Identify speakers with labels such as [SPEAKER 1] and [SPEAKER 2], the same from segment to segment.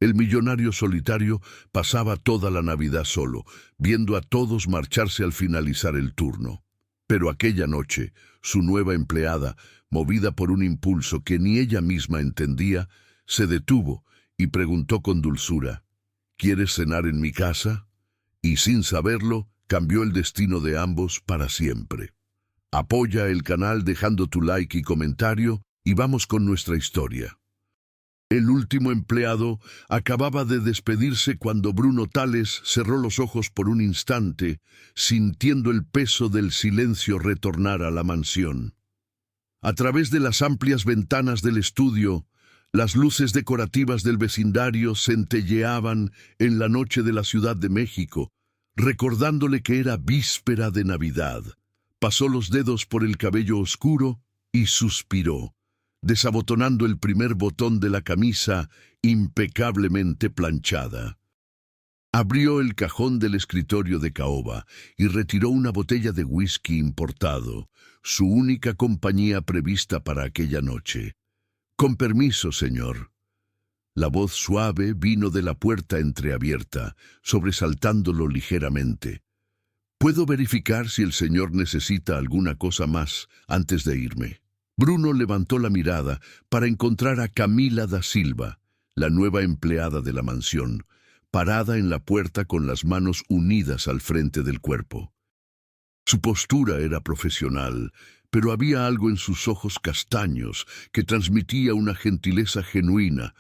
[SPEAKER 1] El millonario solitario pasaba toda la Navidad solo, viendo a todos marcharse al finalizar el turno. Pero aquella noche, su nueva empleada, movida por un impulso que ni ella misma entendía, se detuvo y preguntó con dulzura: ¿Quieres cenar en mi casa? Y sin saberlo, cambió el destino de ambos para siempre. Apoya el canal dejando tu like y comentario y vamos con nuestra historia. El último empleado acababa de despedirse cuando Bruno Tales cerró los ojos por un instante, sintiendo el peso del silencio retornar a la mansión. A través de las amplias ventanas del estudio, las luces decorativas del vecindario centelleaban en la noche de la Ciudad de México, recordándole que era víspera de Navidad. Pasó los dedos por el cabello oscuro y suspiró, desabotonando el primer botón de la camisa impecablemente planchada. Abrió el cajón del escritorio de caoba y retiró una botella de whisky importado, su única compañía prevista para aquella noche. «Con permiso, señor». La voz suave vino de la puerta entreabierta, sobresaltándolo ligeramente. «¿Puedo verificar si el señor necesita alguna cosa más antes de irme?» Bruno levantó la mirada para encontrar a Camila da Silva, la nueva empleada de la mansión, parada en la puerta con las manos unidas al frente del cuerpo. Su postura era profesional, pero había algo en sus ojos castaños que transmitía una gentileza genuina,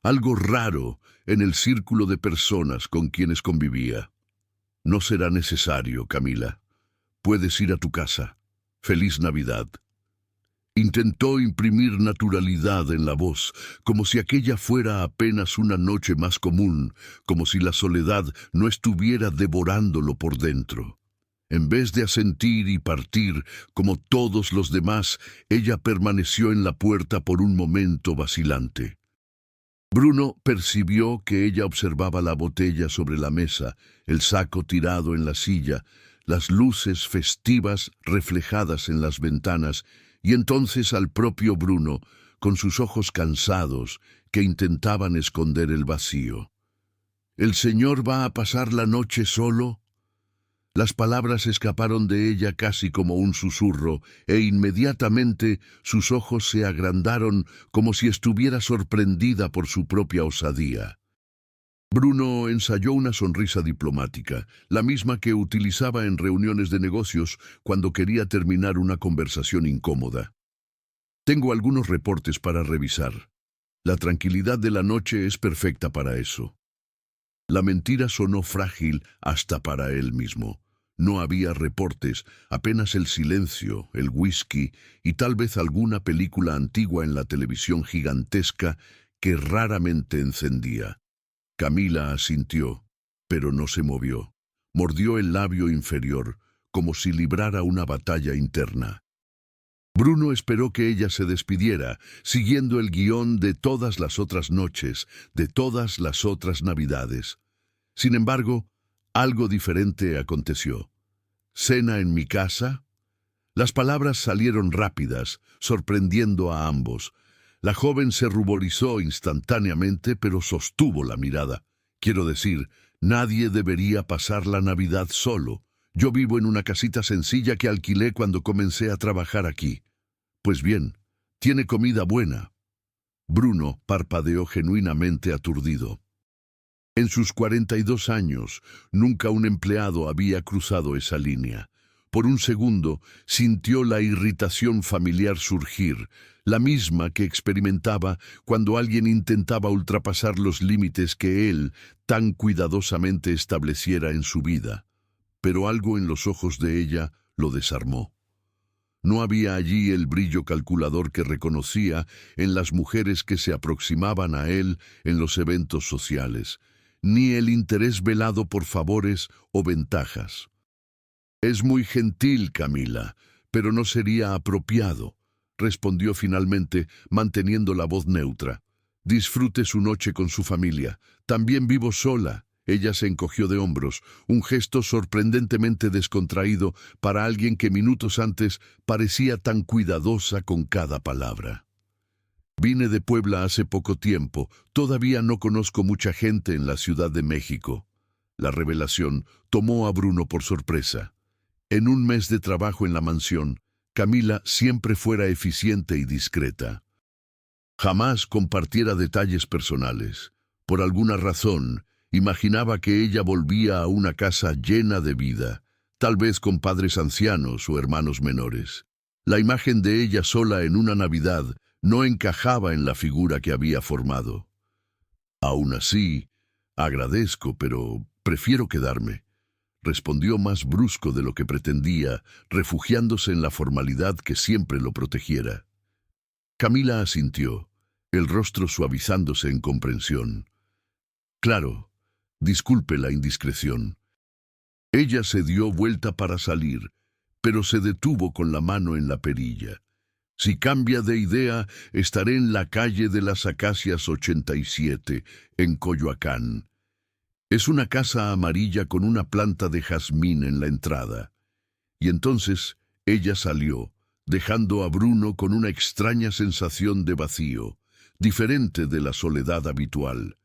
[SPEAKER 1] algo raro en el círculo de personas con quienes convivía. «No será necesario, Camila. Puedes ir a tu casa. Feliz Navidad». Intentó imprimir naturalidad en la voz, como si aquella fuera apenas una noche más común, como si la soledad no estuviera devorándolo por dentro. En vez de asentir y partir, como todos los demás, ella permaneció en la puerta por un momento vacilante. Bruno percibió que ella observaba la botella sobre la mesa, el saco tirado en la silla, las luces festivas reflejadas en las ventanas, y entonces al propio Bruno, con sus ojos cansados, que intentaban esconder el vacío. «¿El señor va a pasar la noche solo?» Las palabras escaparon de ella casi como un susurro, e inmediatamente sus ojos se agrandaron como si estuviera sorprendida por su propia osadía. Bruno ensayó una sonrisa diplomática, la misma que utilizaba en reuniones de negocios cuando quería terminar una conversación incómoda. «Tengo algunos reportes para revisar. La tranquilidad de la noche es perfecta para eso». La mentira sonó frágil hasta para él mismo. No había reportes, apenas el silencio, el whisky y tal vez alguna película antigua en la televisión gigantesca que raramente encendía. Camila asintió, pero no se movió. Mordió el labio inferior, como si librara una batalla interna. Bruno esperó que ella se despidiera, siguiendo el guión de todas las otras noches, de todas las otras Navidades. Sin embargo, algo diferente aconteció. «¿Cena en mi casa?» Las palabras salieron rápidas, sorprendiendo a ambos. La joven se ruborizó instantáneamente, pero sostuvo la mirada. «Quiero decir, nadie debería pasar la Navidad solo. Yo vivo en una casita sencilla que alquilé cuando comencé a trabajar aquí». «Pues bien, tiene comida buena». Bruno parpadeó genuinamente aturdido. En sus 42 años, nunca un empleado había cruzado esa línea. Por un segundo, sintió la irritación familiar surgir, la misma que experimentaba cuando alguien intentaba ultrapasar los límites que él tan cuidadosamente estableciera en su vida. Pero algo en los ojos de ella lo desarmó. No había allí el brillo calculador que reconocía en las mujeres que se aproximaban a él en los eventos sociales, ni el interés velado por favores o ventajas. «Es muy gentil, Camila, pero no sería apropiado», respondió finalmente, manteniendo la voz neutra. «Disfrute su noche con su familia. También vivo sola». Ella se encogió de hombros, un gesto sorprendentemente descontraído para alguien que minutos antes parecía tan cuidadosa con cada palabra. Vine de Puebla hace poco tiempo. Todavía no conozco mucha gente en la Ciudad de México. La revelación tomó a Bruno por sorpresa. En un mes de trabajo en la mansión, Camila siempre fuera eficiente y discreta. Jamás compartiera detalles personales. Por alguna razón, imaginaba que ella volvía a una casa llena de vida, tal vez con padres ancianos o hermanos menores. La imagen de ella sola en una Navidad no encajaba en la figura que había formado. Aún así, agradezco, pero prefiero quedarme, respondió más brusco de lo que pretendía, refugiándose en la formalidad que siempre lo protegiera. Camila asintió, el rostro suavizándose en comprensión. Claro, disculpe la indiscreción. Ella se dio vuelta para salir, pero se detuvo con la mano en la perilla. Si cambia de idea, estaré en la calle de las Acacias 87, en Coyoacán. Es una casa amarilla con una planta de jazmín en la entrada. Y entonces ella salió, dejando a Bruno con una extraña sensación de vacío, diferente de la soledad habitual.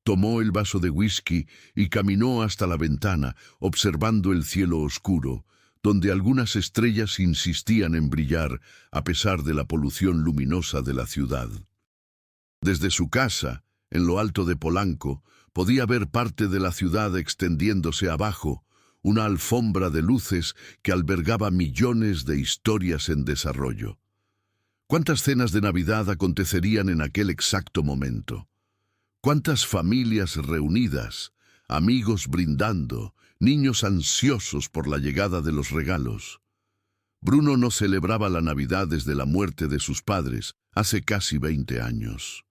[SPEAKER 1] Tomó el vaso de whisky y caminó hasta la ventana, observando el cielo oscuro, donde algunas estrellas insistían en brillar a pesar de la polución luminosa de la ciudad. Desde su casa, en lo alto de Polanco, podía ver parte de la ciudad extendiéndose abajo, una alfombra de luces que albergaba millones de historias en desarrollo. ¿Cuántas cenas de Navidad acontecerían en aquel exacto momento? ¿Cuántas familias reunidas, amigos brindando, niños ansiosos por la llegada de los regalos? Bruno no celebraba la Navidad desde la muerte de sus padres, hace casi 20 años.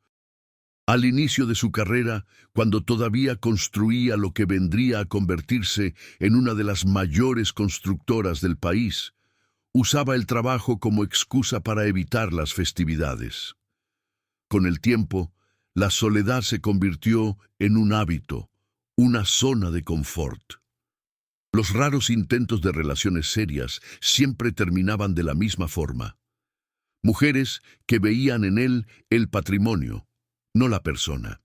[SPEAKER 1] Al inicio de su carrera, cuando todavía construía lo que vendría a convertirse en una de las mayores constructoras del país, usaba el trabajo como excusa para evitar las festividades. Con el tiempo, la soledad se convirtió en un hábito, una zona de confort. Los raros intentos de relaciones serias siempre terminaban de la misma forma. Mujeres que veían en él el patrimonio, no la persona.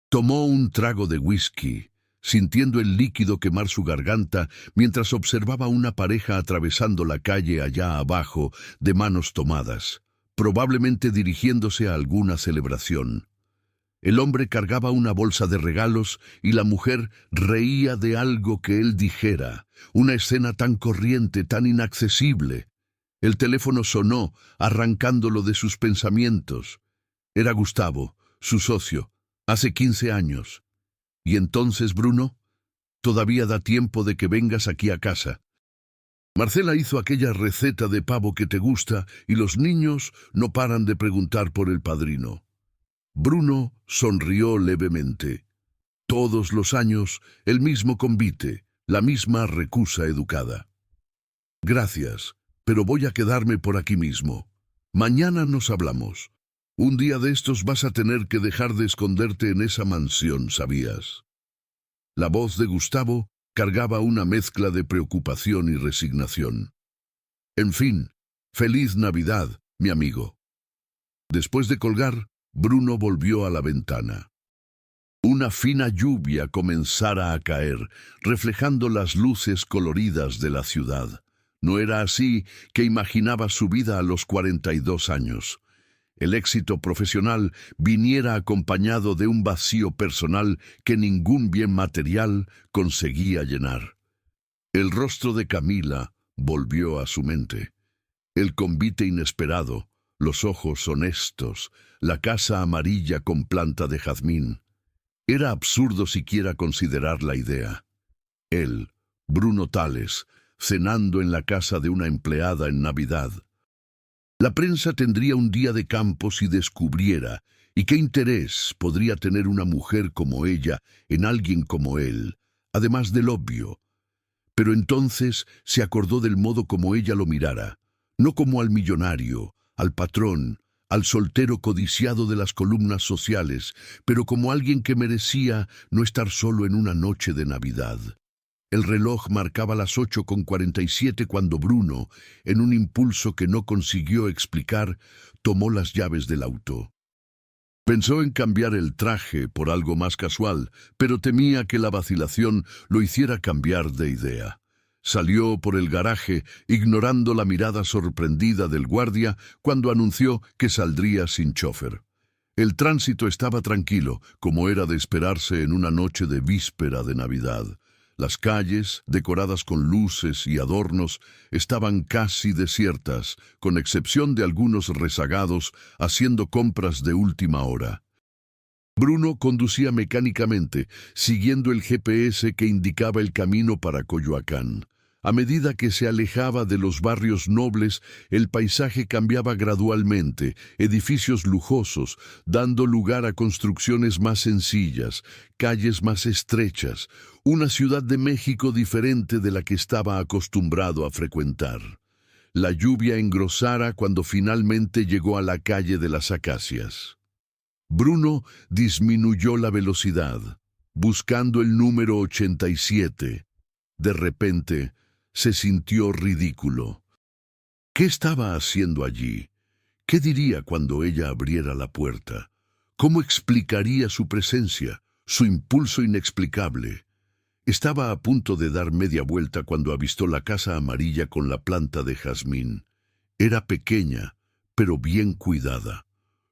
[SPEAKER 1] Tomó un trago de whisky, sintiendo el líquido quemar su garganta mientras observaba una pareja atravesando la calle allá abajo de manos tomadas, probablemente dirigiéndose a alguna celebración. El hombre cargaba una bolsa de regalos y la mujer reía de algo que él dijera, una escena tan corriente, tan inaccesible. El teléfono sonó, arrancándolo de sus pensamientos. Era Gustavo, su socio, hace 15 años. ¿Y entonces, Bruno? Todavía da tiempo de que vengas aquí a casa. Marcela hizo aquella receta de pavo que te gusta y los niños no paran de preguntar por el padrino. Bruno sonrió levemente. Todos los años, el mismo convite, la misma recusa educada. Gracias, pero voy a quedarme por aquí mismo. Mañana nos hablamos. Un día de estos vas a tener que dejar de esconderte en esa mansión, ¿sabías? La voz de Gustavo cargaba una mezcla de preocupación y resignación. En fin, feliz Navidad, mi amigo. Después de colgar, Bruno volvió a la ventana. Una fina lluvia comenzara a caer, reflejando las luces coloridas de la ciudad. No era así que imaginaba su vida a los 42 años. El éxito profesional viniera acompañado de un vacío personal que ningún bien material conseguía llenar. El rostro de Camila volvió a su mente. El convite inesperado, los ojos honestos, la casa amarilla con planta de jazmín. Era absurdo siquiera considerar la idea. Él, Bruno Tales, cenando en la casa de una empleada en Navidad. La prensa tendría un día de campo si descubriera, y qué interés podría tener una mujer como ella en alguien como él, además del obvio. Pero entonces se acordó del modo como ella lo mirara, no como al millonario, al patrón, al soltero codiciado de las columnas sociales, pero como alguien que merecía no estar solo en una noche de Navidad. El reloj marcaba las 8:47 cuando Bruno, en un impulso que no consiguió explicar, tomó las llaves del auto. Pensó en cambiar el traje por algo más casual, pero temía que la vacilación lo hiciera cambiar de idea. Salió por el garaje, ignorando la mirada sorprendida del guardia cuando anunció que saldría sin chofer. El tránsito estaba tranquilo, como era de esperarse en una noche de víspera de Navidad. Las calles, decoradas con luces y adornos, estaban casi desiertas, con excepción de algunos rezagados haciendo compras de última hora. Bruno conducía mecánicamente, siguiendo el GPS que indicaba el camino para Coyoacán. A medida que se alejaba de los barrios nobles, el paisaje cambiaba gradualmente, edificios lujosos, dando lugar a construcciones más sencillas, calles más estrechas, una Ciudad de México diferente de la que estaba acostumbrado a frecuentar. La lluvia engrosara cuando finalmente llegó a la calle de las Acacias. Bruno disminuyó la velocidad, buscando el número 87. De repente, se sintió ridículo. ¿Qué estaba haciendo allí? ¿Qué diría cuando ella abriera la puerta? ¿Cómo explicaría su presencia, su impulso inexplicable? Estaba a punto de dar media vuelta cuando avistó la casa amarilla con la planta de jazmín. Era pequeña, pero bien cuidada.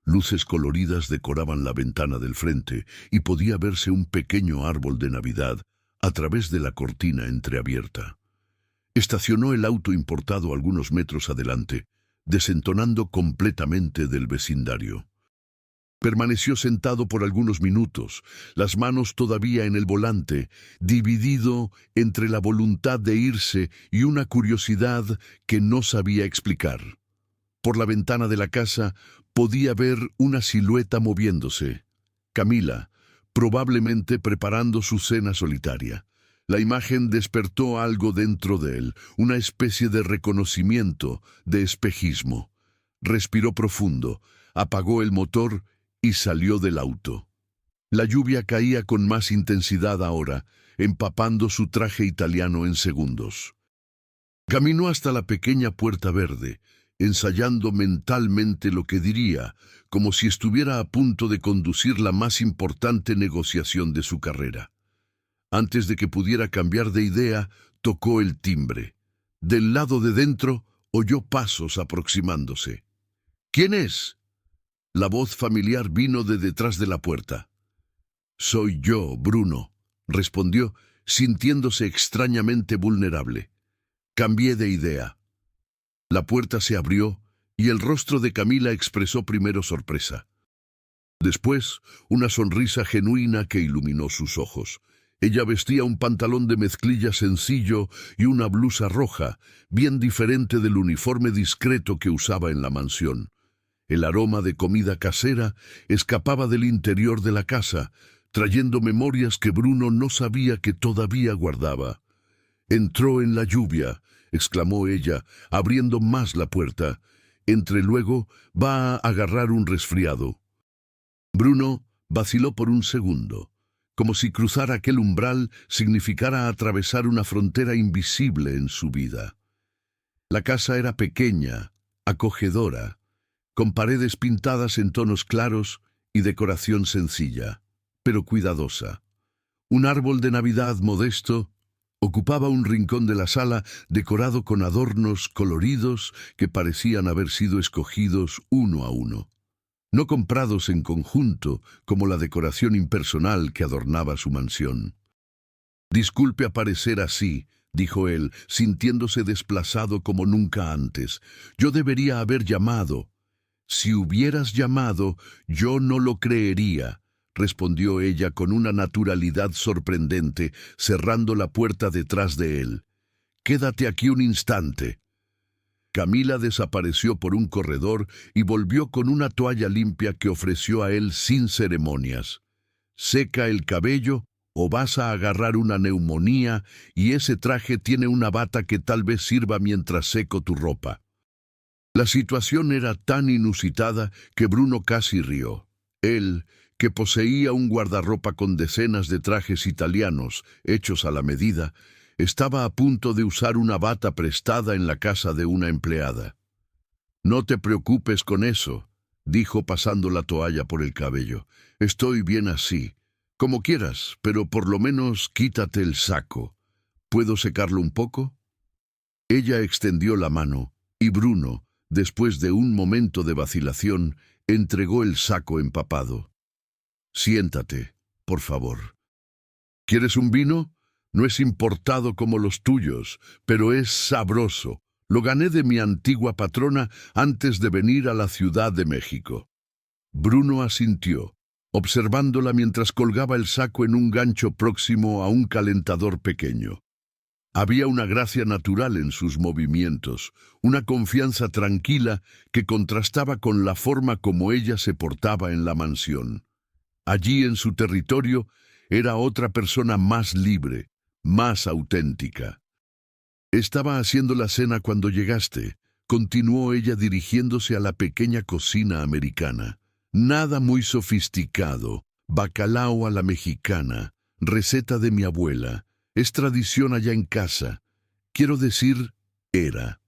[SPEAKER 1] Luces coloridas decoraban la ventana del frente y podía verse un pequeño árbol de Navidad a través de la cortina entreabierta. Estacionó el auto importado algunos metros adelante, desentonando completamente del vecindario. Permaneció sentado por algunos minutos, las manos todavía en el volante, dividido entre la voluntad de irse y una curiosidad que no sabía explicar. Por la ventana de la casa podía ver una silueta moviéndose. Camila, probablemente preparando su cena solitaria. La imagen despertó algo dentro de él, una especie de reconocimiento, de espejismo. Respiró profundo, apagó el motor y salió del auto. La lluvia caía con más intensidad ahora, empapando su traje italiano en segundos. Caminó hasta la pequeña puerta verde, ensayando mentalmente lo que diría, como si estuviera a punto de conducir la más importante negociación de su carrera. Antes de que pudiera cambiar de idea, tocó el timbre. Del lado de dentro, oyó pasos aproximándose. «¿Quién es?». La voz familiar vino de detrás de la puerta. «Soy yo, Bruno», respondió, sintiéndose extrañamente vulnerable. «Cambié de idea». La puerta se abrió y el rostro de Camila expresó primero sorpresa. Después, una sonrisa genuina que iluminó sus ojos. Ella vestía un pantalón de mezclilla sencillo y una blusa roja, bien diferente del uniforme discreto que usaba en la mansión. El aroma de comida casera escapaba del interior de la casa, trayendo memorias que Bruno no sabía que todavía guardaba. «Entró en la lluvia», exclamó ella, abriendo más la puerta. «Entre luego, va a agarrar un resfriado». Bruno vaciló por un segundo, como si cruzar aquel umbral significara atravesar una frontera invisible en su vida. La casa era pequeña, acogedora, con paredes pintadas en tonos claros y decoración sencilla, pero cuidadosa. Un árbol de Navidad modesto ocupaba un rincón de la sala decorado con adornos coloridos que parecían haber sido escogidos uno a uno, no comprados en conjunto como la decoración impersonal que adornaba su mansión. «Disculpe aparecer así», dijo él, sintiéndose desplazado como nunca antes. «Yo debería haber llamado». «Si hubieras llamado, yo no lo creería», respondió ella con una naturalidad sorprendente, cerrando la puerta detrás de él. «Quédate aquí un instante». Camila desapareció por un corredor y volvió con una toalla limpia que ofreció a él sin ceremonias. «Seca el cabello o vas a agarrar una neumonía y ese traje tiene una bata que tal vez sirva mientras seco tu ropa». La situación era tan inusitada que Bruno casi rió. Él, que poseía un guardarropa con decenas de trajes italianos hechos a la medida, Estaba a punto de usar una bata prestada en la casa de una empleada. «No te preocupes con eso», dijo pasando la toalla por el cabello. «Estoy bien así. Como quieras, pero por lo menos quítate el saco. ¿Puedo secarlo un poco?» Ella extendió la mano, y Bruno, después de un momento de vacilación, entregó el saco empapado. «Siéntate, por favor. ¿Quieres un vino? No es importado como los tuyos, pero es sabroso. Lo gané de mi antigua patrona antes de venir a la Ciudad de México». Bruno asintió, observándola mientras colgaba el saco en un gancho próximo a un calentador pequeño. Había una gracia natural en sus movimientos, una confianza tranquila que contrastaba con la forma como ella se portaba en la mansión. Allí en su territorio era otra persona más libre, más auténtica. «Estaba haciendo la cena cuando llegaste», continuó ella dirigiéndose a la pequeña cocina americana. «Nada muy sofisticado, bacalao a la mexicana, receta de mi abuela. Es tradición allá en casa. Quiero decir, era».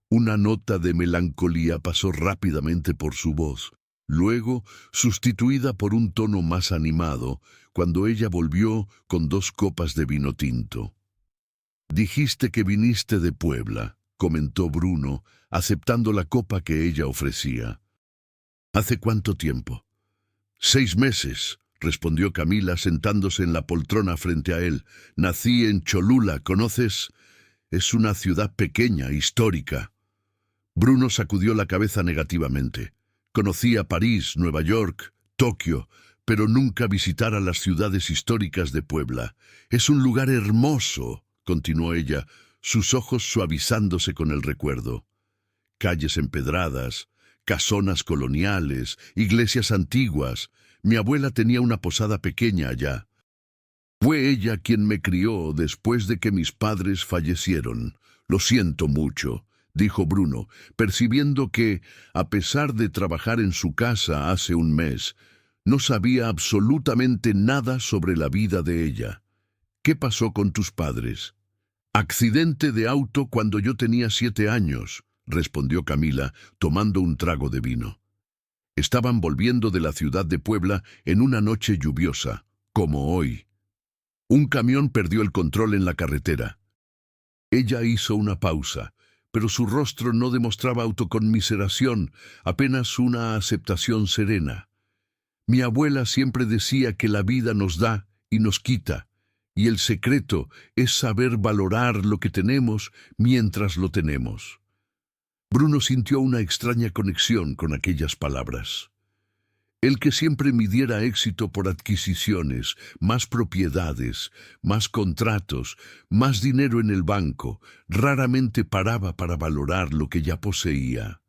[SPEAKER 1] Una nota de melancolía pasó rápidamente por su voz, luego sustituida por un tono más animado, cuando ella volvió con 2 copas de vino tinto. «Dijiste que viniste de Puebla», comentó Bruno, aceptando la copa que ella ofrecía. «¿Hace cuánto tiempo?» «6 meses», respondió Camila sentándose en la poltrona frente a él. «Nací en Cholula, ¿conoces? Es una ciudad pequeña, histórica». Bruno sacudió la cabeza negativamente. Conocía París, Nueva York, Tokio, pero nunca visitara las ciudades históricas de Puebla. «Es un lugar hermoso», continuó ella, sus ojos suavizándose con el recuerdo. «Calles empedradas, casonas coloniales, iglesias antiguas. Mi abuela tenía una posada pequeña allá. Fue ella quien me crió después de que mis padres fallecieron. Lo siento mucho», dijo Bruno, percibiendo que, a pesar de trabajar en su casa hace un mes, no sabía absolutamente nada sobre la vida de ella. «¿Qué pasó con tus padres?» «Accidente de auto cuando yo tenía 7 años», respondió Camila, tomando un trago de vino. Estaban volviendo de la ciudad de Puebla en una noche lluviosa, como hoy. Un camión perdió el control en la carretera. Ella hizo una pausa, pero su rostro no demostraba autoconmiseración, apenas una aceptación serena. «Mi abuela siempre decía que la vida nos da y nos quita, y el secreto es saber valorar lo que tenemos mientras lo tenemos». Bruno sintió una extraña conexión con aquellas palabras. El que siempre midiera éxito por adquisiciones, más propiedades, más contratos, más dinero en el banco, raramente paraba para valorar lo que ya poseía.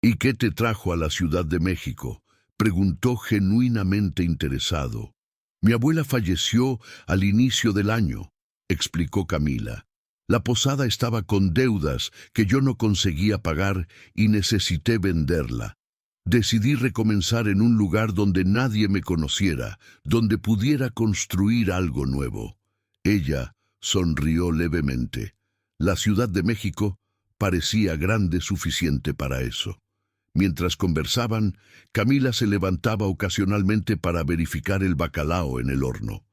[SPEAKER 1] «¿Y qué te trajo a la Ciudad de México?», preguntó genuinamente interesado. «Mi abuela falleció al inicio del año», explicó Camila. «La posada estaba con deudas que yo no conseguía pagar y necesité venderla. Decidí recomenzar en un lugar donde nadie me conociera, donde pudiera construir algo nuevo». Ella sonrió levemente. La Ciudad de México parecía grande suficiente para eso. Mientras conversaban, Camila se levantaba ocasionalmente para verificar el bacalao en el horno.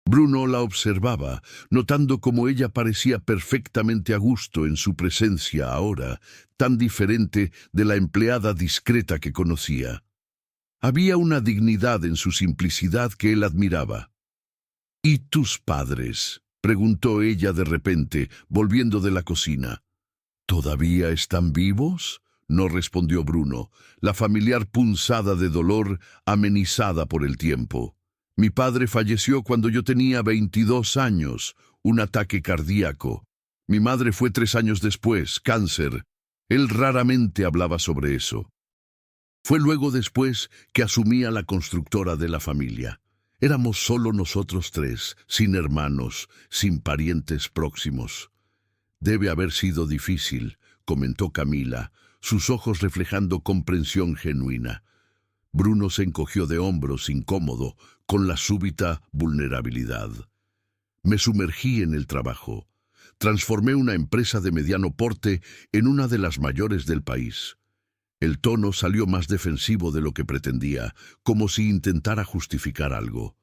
[SPEAKER 1] Bruno la observaba, notando cómo ella parecía perfectamente a gusto en su presencia ahora, tan diferente de la empleada discreta que conocía. Había una dignidad en su simplicidad que él admiraba. «¿Y tus padres?», preguntó ella de repente, volviendo de la cocina. «¿Todavía están vivos?», no respondió Bruno, la familiar punzada de dolor amenizada por el tiempo. «Mi padre falleció cuando yo tenía 22 años, un ataque cardíaco. Mi madre fue 3 años después, cáncer». Él raramente hablaba sobre eso. Fue luego después que asumía la constructora de la familia. Éramos solo nosotros 3, sin hermanos, sin parientes próximos. «Debe haber sido difícil», comentó Camila, sus ojos reflejando comprensión genuina. Bruno se encogió de hombros, incómodo, con la súbita vulnerabilidad. Me sumergí en el trabajo. Transformé una empresa de mediano porte en una de las mayores del país. El tono salió más defensivo de lo que pretendía, como si intentara justificar algo.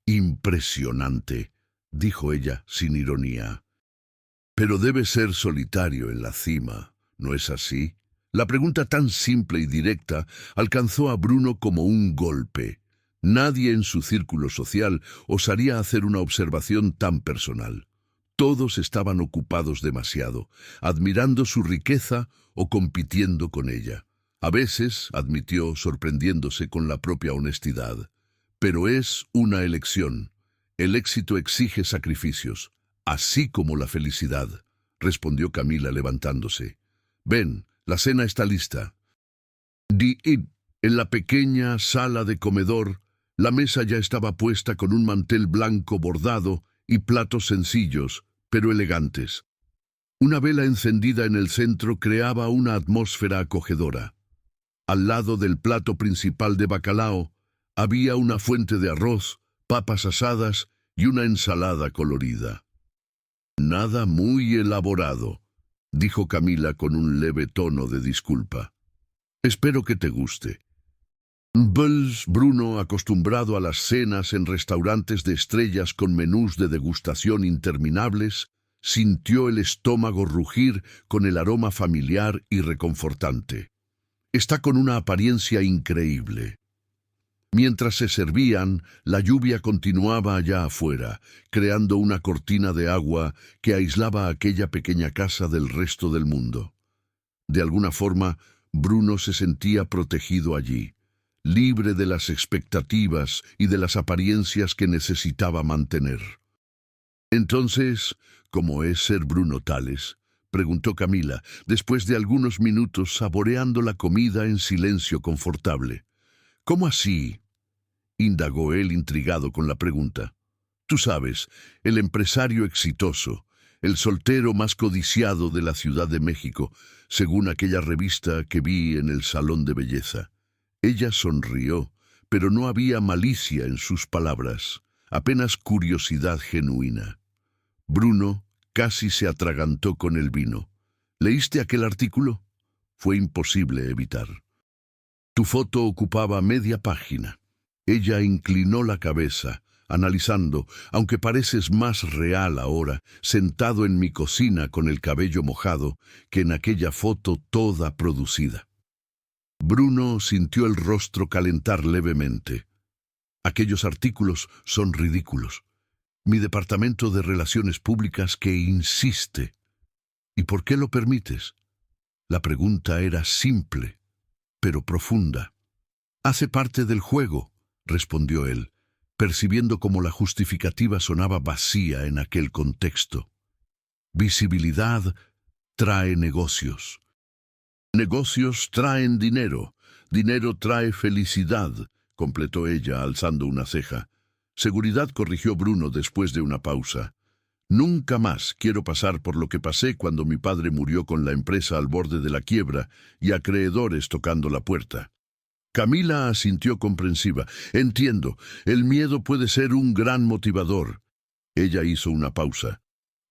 [SPEAKER 1] Impresionante, dijo ella sin ironía. Pero debe ser solitario en la cima, ¿no es así? La pregunta tan simple y directa alcanzó a Bruno como un golpe. Nadie en su círculo social osaría hacer una observación tan personal. Todos estaban ocupados demasiado, admirando su riqueza o compitiendo con ella. A veces, admitió, sorprendiéndose con la propia honestidad. Pero es una elección. El éxito exige sacrificios, así como la felicidad, respondió Camila levantándose. Ven, la cena está lista. En la pequeña sala de comedor, la mesa ya estaba puesta con un mantel blanco bordado y platos sencillos, pero elegantes. Una vela encendida en el centro creaba una atmósfera acogedora. Al lado del plato principal de bacalao, había una fuente de arroz, papas asadas y una ensalada colorida. Nada muy elaborado, dijo Camila con un leve tono de disculpa. Espero que te guste. Bruno, acostumbrado a las cenas en restaurantes de estrellas con menús de degustación interminables, sintió el estómago rugir con el aroma familiar y reconfortante. Está con una apariencia increíble. Mientras se servían, la lluvia continuaba allá afuera, creando una cortina de agua que aislaba aquella pequeña casa del resto del mundo. De alguna forma, Bruno se sentía protegido allí, libre de las expectativas y de las apariencias que necesitaba mantener. Entonces, ¿cómo es ser Bruno Tales?, preguntó Camila, después de algunos minutos saboreando la comida en silencio confortable. ¿Cómo así?, indagó él intrigado con la pregunta. Tú sabes, el empresario exitoso, el soltero más codiciado de la Ciudad de México, según aquella revista que vi en el salón de belleza. Ella sonrió, pero no había malicia en sus palabras, apenas curiosidad genuina. Bruno casi se atragantó con el vino. ¿Leíste aquel artículo? Fue imposible evitar. Tu foto ocupaba media página. Ella inclinó la cabeza, analizando, aunque pareces más real ahora, sentado en mi cocina con el cabello mojado, que en aquella foto toda producida. Bruno sintió el rostro calentar levemente. Aquellos artículos son ridículos. Mi departamento de Relaciones Públicas que insiste. ¿Y por qué lo permites? La pregunta era simple, pero profunda. Hace parte del juego, respondió él, percibiendo cómo la justificativa sonaba vacía en aquel contexto. Visibilidad trae negocios. Negocios traen dinero. Dinero trae felicidad, completó ella, alzando una ceja. Seguridad, corrigió Bruno después de una pausa. Nunca más quiero pasar por lo que pasé cuando mi padre murió con la empresa al borde de la quiebra y acreedores tocando la puerta. Camila asintió comprensiva. Entiendo, el miedo puede ser un gran motivador. Ella hizo una pausa.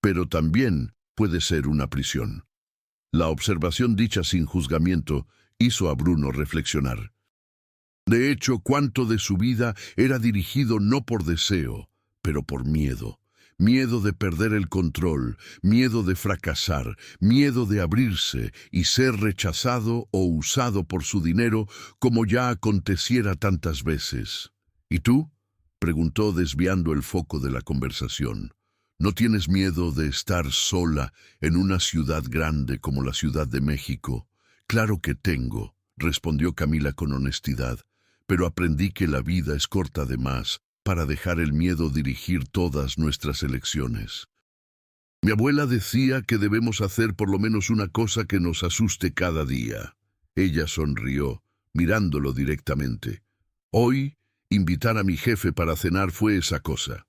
[SPEAKER 1] Pero también puede ser una prisión. La observación dicha sin juzgamiento hizo a Bruno reflexionar. De hecho, cuánto de su vida era dirigido no por deseo, pero por miedo. Miedo de perder el control, miedo de fracasar, miedo de abrirse y ser rechazado o usado por su dinero como ya aconteciera tantas veces. ¿Y tú?, preguntó desviando el foco de la conversación. ¿No tienes miedo de estar sola en una ciudad grande como la Ciudad de México? Claro que tengo, respondió Camila con honestidad, pero aprendí que la vida es corta de más para dejar el miedo dirigir todas nuestras elecciones. Mi abuela decía que debemos hacer por lo menos una cosa que nos asuste cada día. Ella sonrió, mirándolo directamente. Hoy, invitar a mi jefe para cenar fue esa cosa.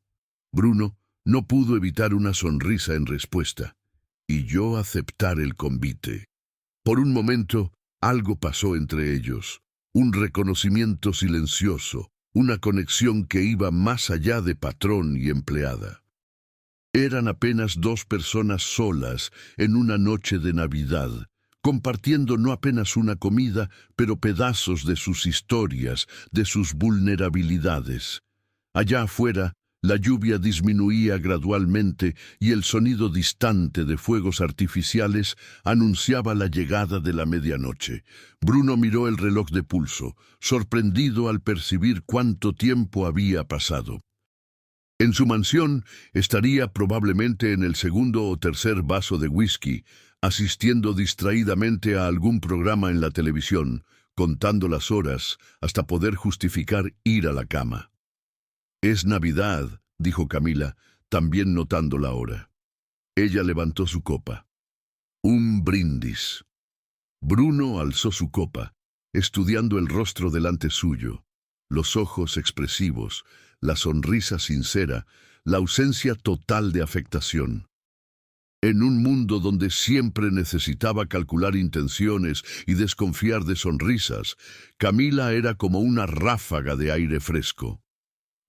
[SPEAKER 1] Bruno no pudo evitar una sonrisa en respuesta, y yo aceptar el convite. Por un momento, algo pasó entre ellos, un reconocimiento silencioso, una conexión que iba más allá de patrón y empleada. Eran apenas dos personas solas en una noche de Navidad, compartiendo no apenas una comida, pero pedazos de sus historias, de sus vulnerabilidades. Allá afuera, la lluvia disminuía gradualmente y el sonido distante de fuegos artificiales anunciaba la llegada de la medianoche. Bruno miró el reloj de pulso, sorprendido al percibir cuánto tiempo había pasado. En su mansión estaría probablemente en el segundo o tercer vaso de whisky, asistiendo distraídamente a algún programa en la televisión, contando las horas hasta poder justificar ir a la cama. «Es Navidad», dijo Camila, también notando la hora. Ella levantó su copa. Un brindis. Bruno alzó su copa, estudiando el rostro delante suyo, los ojos expresivos, la sonrisa sincera, la ausencia total de afectación. En un mundo donde siempre necesitaba calcular intenciones y desconfiar de sonrisas, Camila era como una ráfaga de aire fresco.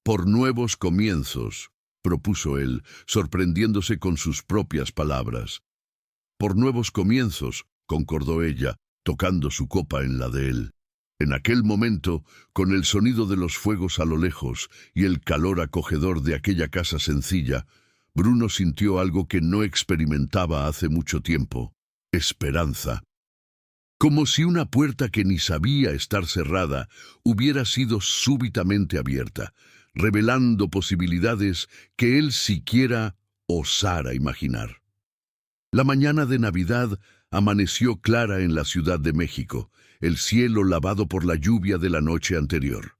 [SPEAKER 1] «Por nuevos comienzos», propuso él, sorprendiéndose con sus propias palabras. «Por nuevos comienzos», concordó ella, tocando su copa en la de él. En aquel momento, con el sonido de los fuegos a lo lejos y el calor acogedor de aquella casa sencilla, Bruno sintió algo que no experimentaba hace mucho tiempo: esperanza. Como si una puerta que ni sabía estar cerrada hubiera sido súbitamente abierta, revelando posibilidades que él siquiera osara imaginar. La mañana de Navidad amaneció clara en la Ciudad de México, el cielo lavado por la lluvia de la noche anterior.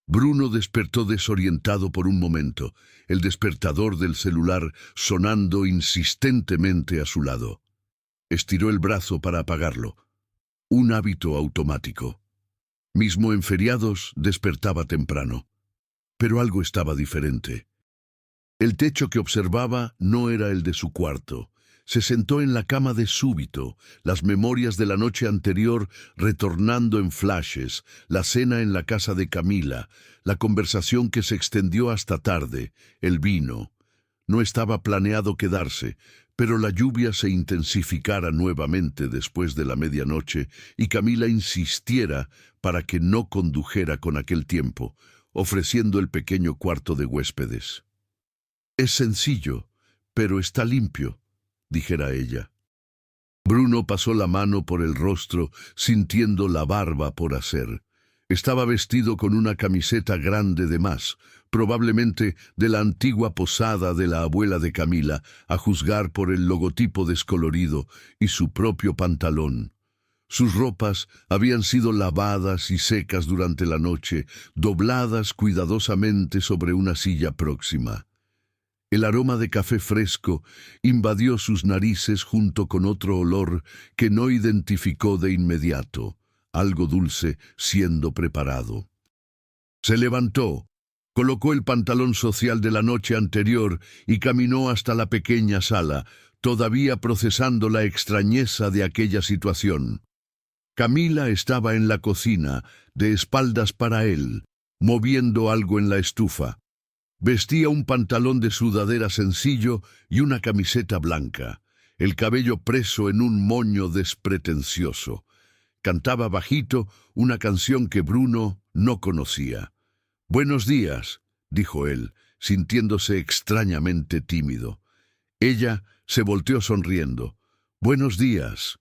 [SPEAKER 1] Bruno despertó desorientado por un momento, el despertador del celular sonando insistentemente a su lado. Estiró el brazo para apagarlo. Un hábito automático. Mismo en feriados despertaba temprano. Pero algo estaba diferente. El techo que observaba no era el de su cuarto. Se sentó en la cama de súbito, las memorias de la noche anterior retornando en flashes, la cena en la casa de Camila, la conversación que se extendió hasta tarde, el vino. No estaba planeado quedarse, pero la lluvia se intensificara nuevamente después de la medianoche y Camila insistiera para que no condujera con aquel tiempo, ofreciendo el pequeño cuarto de huéspedes. «Es sencillo, pero está limpio», dijera ella. Bruno pasó la mano por el rostro, sintiendo la barba por hacer. Estaba vestido con una camiseta grande de más, probablemente de la antigua posada de la abuela de Camila, a juzgar por el logotipo descolorido y su propio pantalón. Sus ropas habían sido lavadas y secas durante la noche, dobladas cuidadosamente sobre una silla próxima. El aroma de café fresco invadió sus narices junto con otro olor que no identificó de inmediato, algo dulce siendo preparado. Se levantó, colocó el pantalón social de la noche anterior y caminó hasta la pequeña sala, todavía procesando la extrañeza de aquella situación. Camila estaba en la cocina, de espaldas para él, moviendo algo en la estufa. Vestía un pantalón de sudadera sencillo y una camiseta blanca, el cabello preso en un moño despretencioso. Cantaba bajito una canción que Bruno no conocía. «Buenos días», dijo él, sintiéndose extrañamente tímido. Ella se volteó sonriendo. «Buenos días».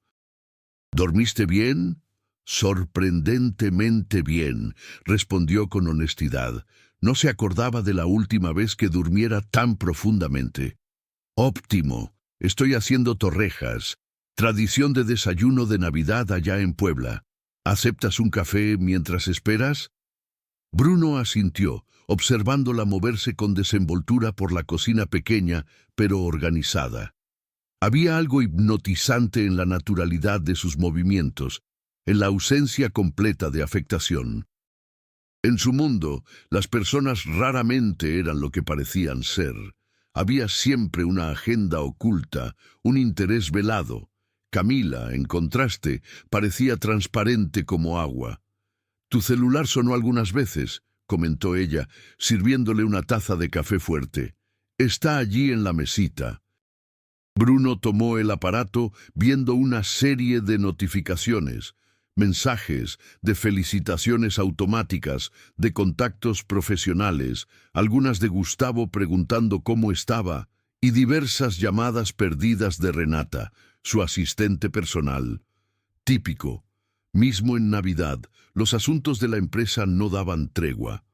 [SPEAKER 1] «¿Dormiste bien?» «Sorprendentemente bien», respondió con honestidad. No se acordaba de la última vez que durmiera tan profundamente. «Óptimo. Estoy haciendo torrejas, tradición de desayuno de Navidad allá en Puebla. ¿Aceptas un café mientras esperas?» Bruno asintió, observándola moverse con desenvoltura por la cocina pequeña, pero organizada. Había algo hipnotizante en la naturalidad de sus movimientos, en la ausencia completa de afectación. En su mundo, las personas raramente eran lo que parecían ser. Había siempre una agenda oculta, un interés velado. Camila, en contraste, parecía transparente como agua. «Tu celular sonó algunas veces», comentó ella, sirviéndole una taza de café fuerte. Está allí en la mesita. Bruno tomó el aparato viendo una serie de notificaciones, mensajes de felicitaciones automáticas, de contactos profesionales, algunas de Gustavo preguntando cómo estaba, y diversas llamadas perdidas de Renata, su asistente personal. Típico. Mismo en Navidad, los asuntos de la empresa no daban tregua.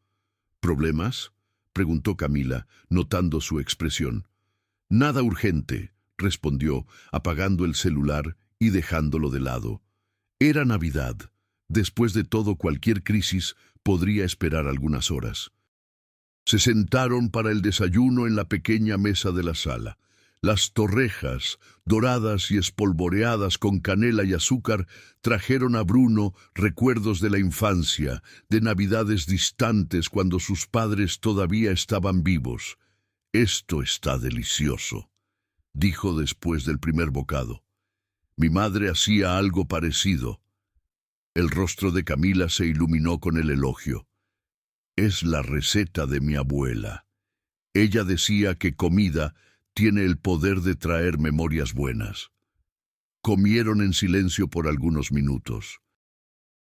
[SPEAKER 1] ¿Problemas?, preguntó Camila, notando su expresión. Nada urgente, respondió, apagando el celular y dejándolo de lado. Era Navidad. Después de todo, cualquier crisis podría esperar algunas horas. Se sentaron para el desayuno en la pequeña mesa de la sala. Las torrejas, doradas y espolvoreadas con canela y azúcar, trajeron a Bruno recuerdos de la infancia, de navidades distantes cuando sus padres todavía estaban vivos. «Esto está delicioso», dijo después del primer bocado. «Mi madre hacía algo parecido». El rostro de Camila se iluminó con el elogio. «Es la receta de mi abuela. Ella decía que comida tiene el poder de traer memorias buenas». Comieron en silencio por algunos minutos.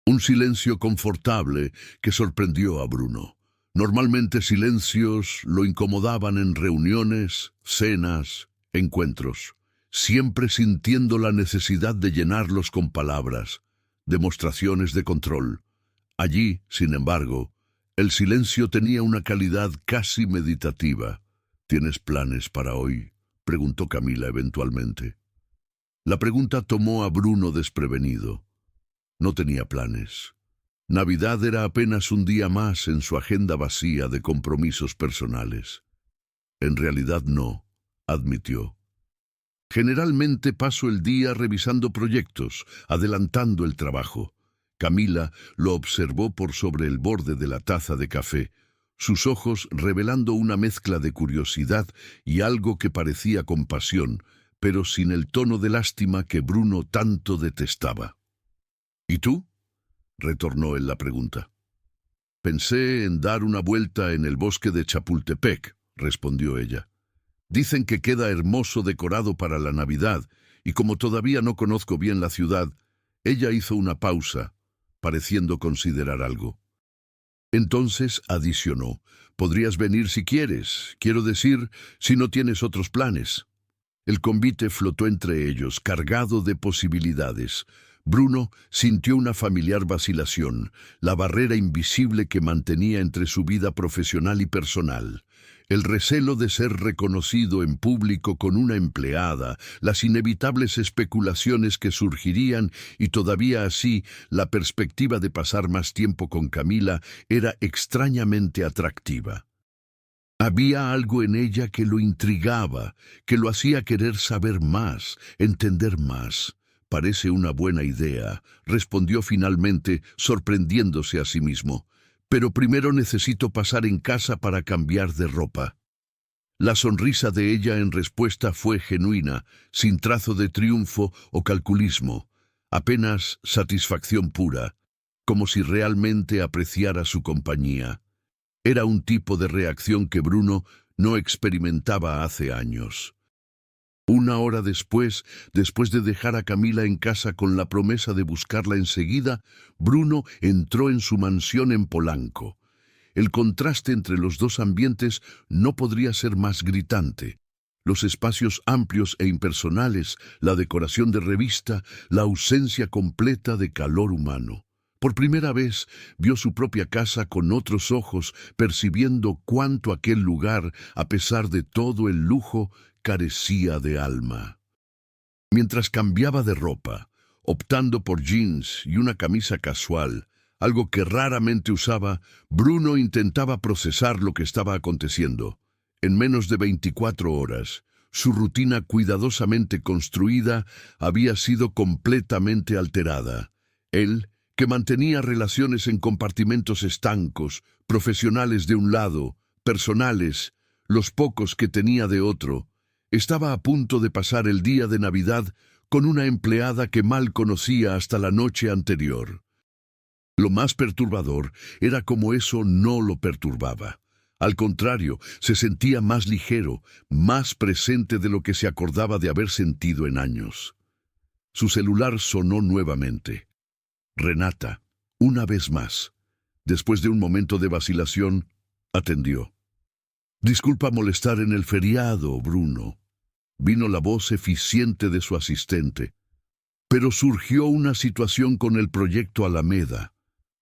[SPEAKER 1] Un silencio confortable que sorprendió a Bruno. Normalmente silencios lo incomodaban en reuniones, cenas, encuentros, siempre sintiendo la necesidad de llenarlos con palabras, demostraciones de control. Allí, sin embargo, el silencio tenía una calidad casi meditativa. «¿Tienes planes para hoy?», preguntó Camila eventualmente. La pregunta tomó a Bruno desprevenido. No tenía planes. Navidad era apenas un día más en su agenda vacía de compromisos personales. «En realidad no», admitió. «Generalmente paso el día revisando proyectos, adelantando el trabajo». Camila lo observó por sobre el borde de la taza de café, sus ojos revelando una mezcla de curiosidad y algo que parecía compasión, pero sin el tono de lástima que Bruno tanto detestaba. «¿Y tú?», retornó él la pregunta. «Pensé en dar una vuelta en el bosque de Chapultepec», respondió ella. «Dicen que queda hermoso decorado para la Navidad, y como todavía no conozco bien la ciudad», ella hizo una pausa, pareciendo considerar algo. Entonces adicionó: «Podrías venir si quieres, quiero decir, si no tienes otros planes». El convite flotó entre ellos, cargado de posibilidades. Bruno sintió una familiar vacilación, la barrera invisible que mantenía entre su vida profesional y personal. El recelo de ser reconocido en público con una empleada, las inevitables especulaciones que surgirían y todavía así la perspectiva de pasar más tiempo con Camila era extrañamente atractiva. Había algo en ella que lo intrigaba, que lo hacía querer saber más, entender más. «Parece una buena idea», respondió finalmente, sorprendiéndose a sí mismo. «Pero primero necesito pasar en casa para cambiar de ropa». La sonrisa de ella en respuesta fue genuina, sin trazo de triunfo o calculismo, apenas satisfacción pura, como si realmente apreciara su compañía. Era un tipo de reacción que Bruno no experimentaba hace años. Una hora después de dejar a Camila en casa con la promesa de buscarla enseguida, Bruno entró en su mansión en Polanco. El contraste entre los dos ambientes no podría ser más gritante. Los espacios amplios e impersonales, la decoración de revista, la ausencia completa de calor humano. Por primera vez vio su propia casa con otros ojos, percibiendo cuánto aquel lugar, a pesar de todo el lujo, carecía de alma. Mientras cambiaba de ropa, optando por jeans y una camisa casual, algo que raramente usaba, Bruno intentaba procesar lo que estaba aconteciendo. En menos de 24 horas, su rutina cuidadosamente construida había sido completamente alterada. Él, que mantenía relaciones en compartimentos estancos, profesionales de un lado, personales, los pocos que tenía de otro, estaba a punto de pasar el día de Navidad con una empleada que mal conocía hasta la noche anterior. Lo más perturbador era cómo eso no lo perturbaba. Al contrario, se sentía más ligero, más presente de lo que se acordaba de haber sentido en años. Su celular sonó nuevamente. Renata, una vez más. Después de un momento de vacilación, atendió. «Disculpa molestar en el feriado, Bruno». Vino la voz eficiente de su asistente. Pero surgió una situación con el proyecto Alameda.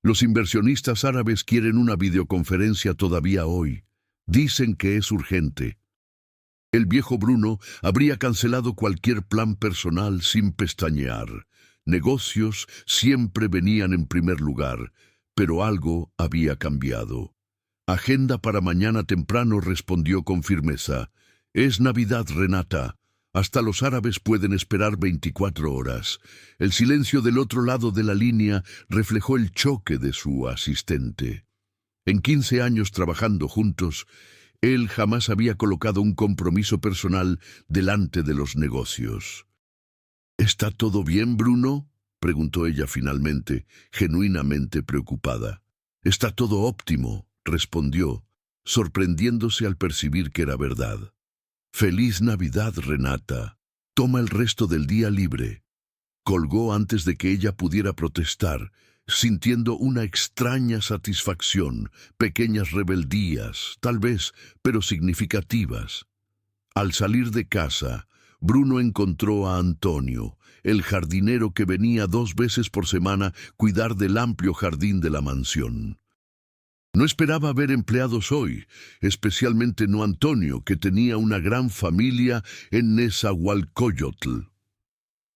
[SPEAKER 1] Los inversionistas árabes quieren una videoconferencia todavía hoy. Dicen que es urgente. El viejo Bruno habría cancelado cualquier plan personal sin pestañear. Negocios siempre venían en primer lugar, pero algo había cambiado. «Agenda para mañana temprano», respondió con firmeza. «Es Navidad, Renata. Hasta los árabes pueden esperar 24 horas». El silencio del otro lado de la línea reflejó el choque de su asistente. En 15 años trabajando juntos, él jamás había colocado un compromiso personal delante de los negocios. «¿Está todo bien, Bruno?», preguntó ella finalmente, genuinamente preocupada. «Está todo óptimo», respondió, sorprendiéndose al percibir que era verdad. «Feliz Navidad, Renata. Toma el resto del día libre». Colgó antes de que ella pudiera protestar, sintiendo una extraña satisfacción, pequeñas rebeldías, tal vez, pero significativas. Al salir de casa, Bruno encontró a Antonio, el jardinero que venía 2 veces por semana cuidar del amplio jardín de la mansión. No esperaba ver empleados hoy, especialmente no Antonio, que tenía una gran familia en Nezahualcóyotl.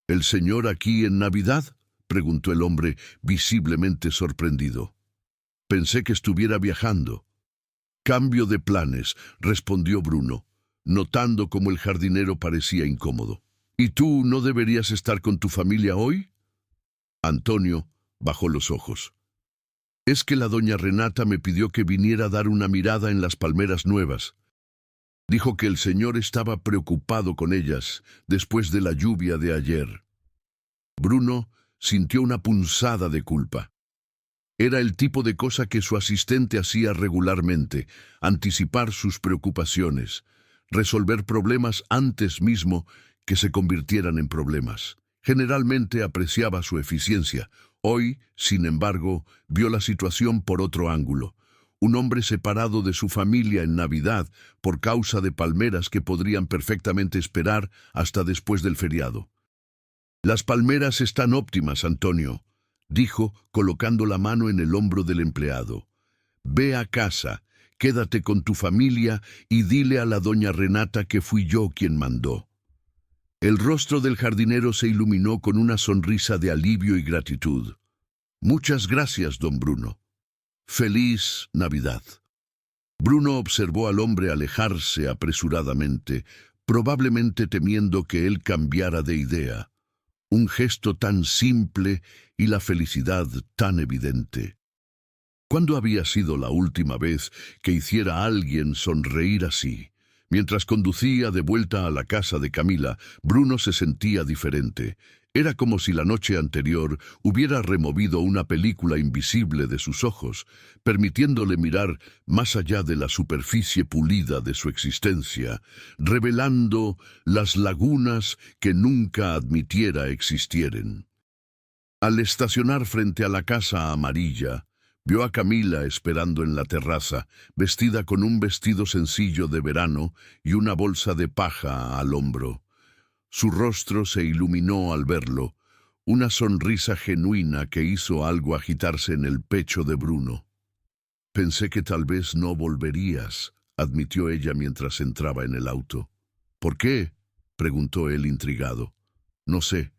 [SPEAKER 1] «¿El señor aquí en Navidad?», preguntó el hombre, visiblemente sorprendido. «Pensé que estuviera viajando». «Cambio de planes», respondió Bruno, notando cómo el jardinero parecía incómodo. «¿Y tú no deberías estar con tu familia hoy?». Antonio bajó los ojos. «Es que la doña Renata me pidió que viniera a dar una mirada en las palmeras nuevas. Dijo que el señor estaba preocupado con ellas después de la lluvia de ayer». Bruno sintió una punzada de culpa. Era el tipo de cosa que su asistente hacía regularmente, anticipar sus preocupaciones, resolver problemas antes mismo que se convirtieran en problemas. Generalmente apreciaba su eficiencia. Hoy, sin embargo, vio la situación por otro ángulo. Un hombre separado de su familia en Navidad por causa de palmeras que podrían perfectamente esperar hasta después del feriado. «Las palmeras están óptimas, Antonio», dijo, colocando la mano en el hombro del empleado. «Ve a casa, quédate con tu familia y dile a la doña Renata que fui yo quien mandó». El rostro del jardinero se iluminó con una sonrisa de alivio y gratitud. «Muchas gracias, don Bruno. Feliz Navidad». Bruno observó al hombre alejarse apresuradamente, probablemente temiendo que él cambiara de idea. Un gesto tan simple y la felicidad tan evidente. ¿Cuándo había sido la última vez que hiciera a alguien sonreír así? Mientras conducía de vuelta a la casa de Camila, Bruno se sentía diferente. Era como si la noche anterior hubiera removido una película invisible de sus ojos, permitiéndole mirar más allá de la superficie pulida de su existencia, revelando las lagunas que nunca admitiera existieren. Al estacionar frente a la casa amarilla, vio a Camila esperando en la terraza, vestida con un vestido sencillo de verano y una bolsa de paja al hombro. Su rostro se iluminó al verlo, una sonrisa genuina que hizo algo agitarse en el pecho de Bruno. «Pensé que tal vez no volverías», admitió ella mientras entraba en el auto. «¿Por qué?», preguntó él intrigado. «No sé.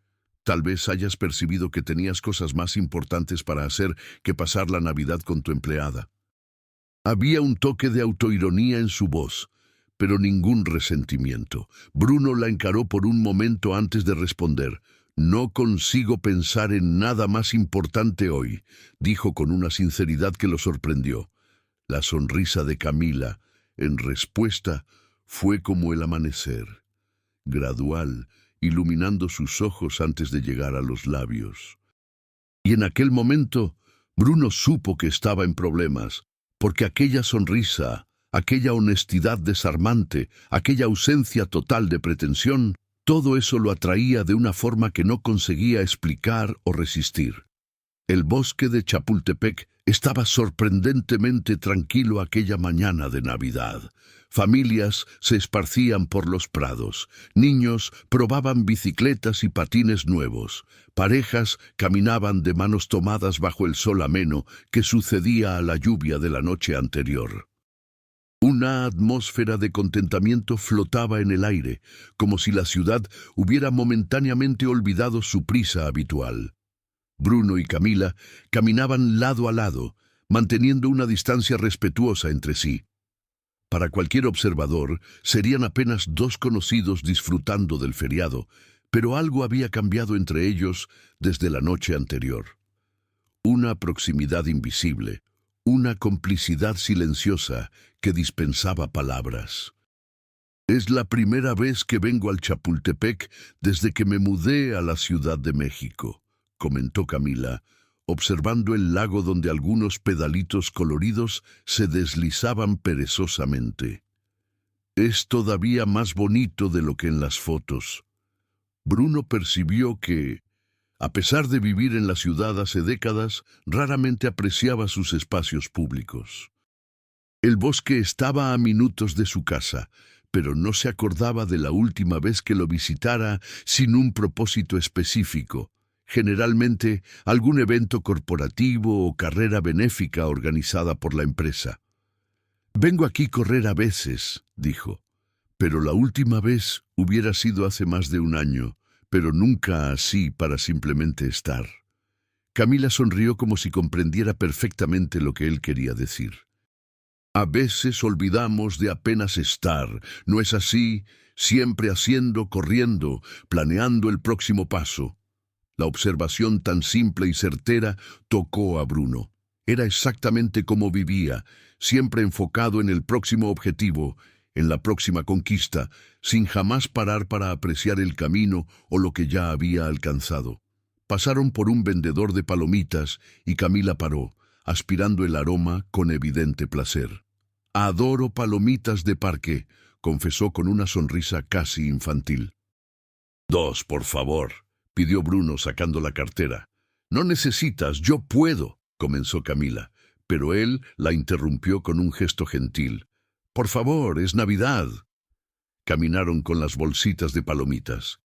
[SPEAKER 1] Tal vez hayas percibido que tenías cosas más importantes para hacer que pasar la Navidad con tu empleada». Había un toque de autoironía en su voz, pero ningún resentimiento. Bruno la encaró por un momento antes de responder. «No consigo pensar en nada más importante hoy», dijo con una sinceridad que lo sorprendió. La sonrisa de Camila, en respuesta, fue como el amanecer, gradual, iluminando sus ojos antes de llegar a los labios. Y en aquel momento, Bruno supo que estaba en problemas, porque aquella sonrisa, aquella honestidad desarmante, aquella ausencia total de pretensión, todo eso lo atraía de una forma que no conseguía explicar o resistir. El bosque de Chapultepec estaba sorprendentemente tranquilo aquella mañana de Navidad. Familias se esparcían por los prados, niños probaban bicicletas y patines nuevos, parejas caminaban de manos tomadas bajo el sol ameno que sucedía a la lluvia de la noche anterior. Una atmósfera de contentamiento flotaba en el aire, como si la ciudad hubiera momentáneamente olvidado su prisa habitual. Bruno y Camila caminaban lado a lado, manteniendo una distancia respetuosa entre sí. Para cualquier observador, serían apenas dos conocidos disfrutando del feriado, pero algo había cambiado entre ellos desde la noche anterior. Una proximidad invisible, una complicidad silenciosa que dispensaba palabras. Es la primera vez que vengo al Chapultepec desde que me mudé a la Ciudad de México, comentó Camila, observando el lago donde algunos pedalitos coloridos se deslizaban perezosamente. Es todavía más bonito de lo que en las fotos. Bruno percibió que, a pesar de vivir en la ciudad hace décadas, raramente apreciaba sus espacios públicos. El bosque estaba a minutos de su casa, pero no se acordaba de la última vez que lo visitara sin un propósito específico, generalmente algún evento corporativo o carrera benéfica organizada por la empresa. «Vengo aquí a correr a veces», dijo, «pero la última vez hubiera sido hace más de un año, pero nunca así para simplemente estar». Camila sonrió como si comprendiera perfectamente lo que él quería decir. «A veces olvidamos de apenas estar, ¿no es así? Siempre haciendo, corriendo, planeando el próximo paso». La observación tan simple y certera tocó a Bruno. Era exactamente como vivía, siempre enfocado en el próximo objetivo, en la próxima conquista, sin jamás parar para apreciar el camino o lo que ya había alcanzado. Pasaron por un vendedor de palomitas y Camila paró, aspirando el aroma con evidente placer. «Adoro palomitas de parque», confesó con una sonrisa casi infantil. «Dos, por favor», pidió Bruno sacando la cartera. «No necesitas, yo puedo», comenzó Camila, pero él la interrumpió con un gesto gentil. «Por favor, es Navidad». Caminaron con las bolsitas de palomitas.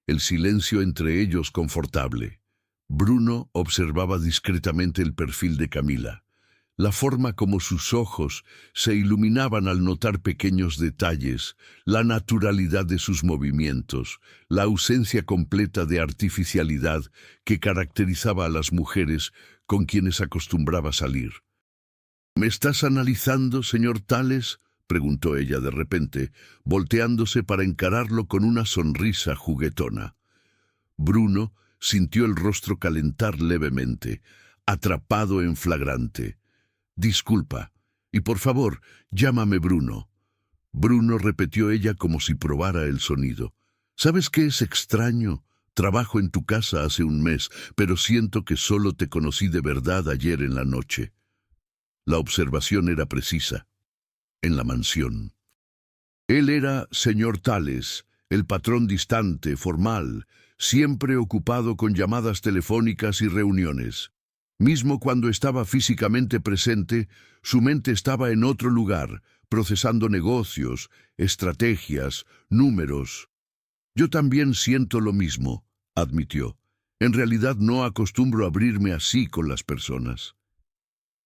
[SPEAKER 1] El silencio entre ellos confortable. Bruno observaba discretamente el perfil de Camila. La forma como sus ojos se iluminaban al notar pequeños detalles, la naturalidad de sus movimientos, la ausencia completa de artificialidad que caracterizaba a las mujeres con quienes acostumbraba salir. «¿Me estás analizando, señor Tales?», preguntó ella de repente, volteándose para encararlo con una sonrisa juguetona. Bruno sintió el rostro calentar levemente, atrapado en flagrante. «Disculpa, y por favor, llámame Bruno». Bruno, repitió ella como si probara el sonido. «¿Sabes qué es extraño? Trabajo en tu casa hace un mes, pero siento que solo te conocí de verdad ayer en la noche». La observación era precisa. En la mansión. Él era señor Tales, el patrón distante, formal, siempre ocupado con llamadas telefónicas y reuniones. Mismo cuando estaba físicamente presente, su mente estaba en otro lugar, procesando negocios, estrategias, números. «Yo también siento lo mismo», admitió. «En realidad no acostumbro a abrirme así con las personas».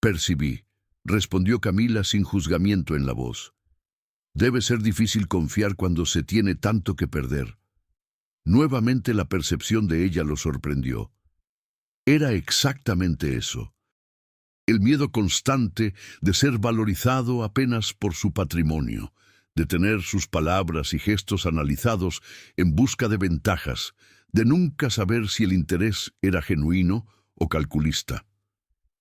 [SPEAKER 1] «Percibí», respondió Camila sin juzgamiento en la voz. «Debe ser difícil confiar cuando se tiene tanto que perder». Nuevamente la percepción de ella lo sorprendió. Era exactamente eso. El miedo constante de ser valorizado apenas por su patrimonio, de tener sus palabras y gestos analizados en busca de ventajas, de nunca saber si el interés era genuino o calculista.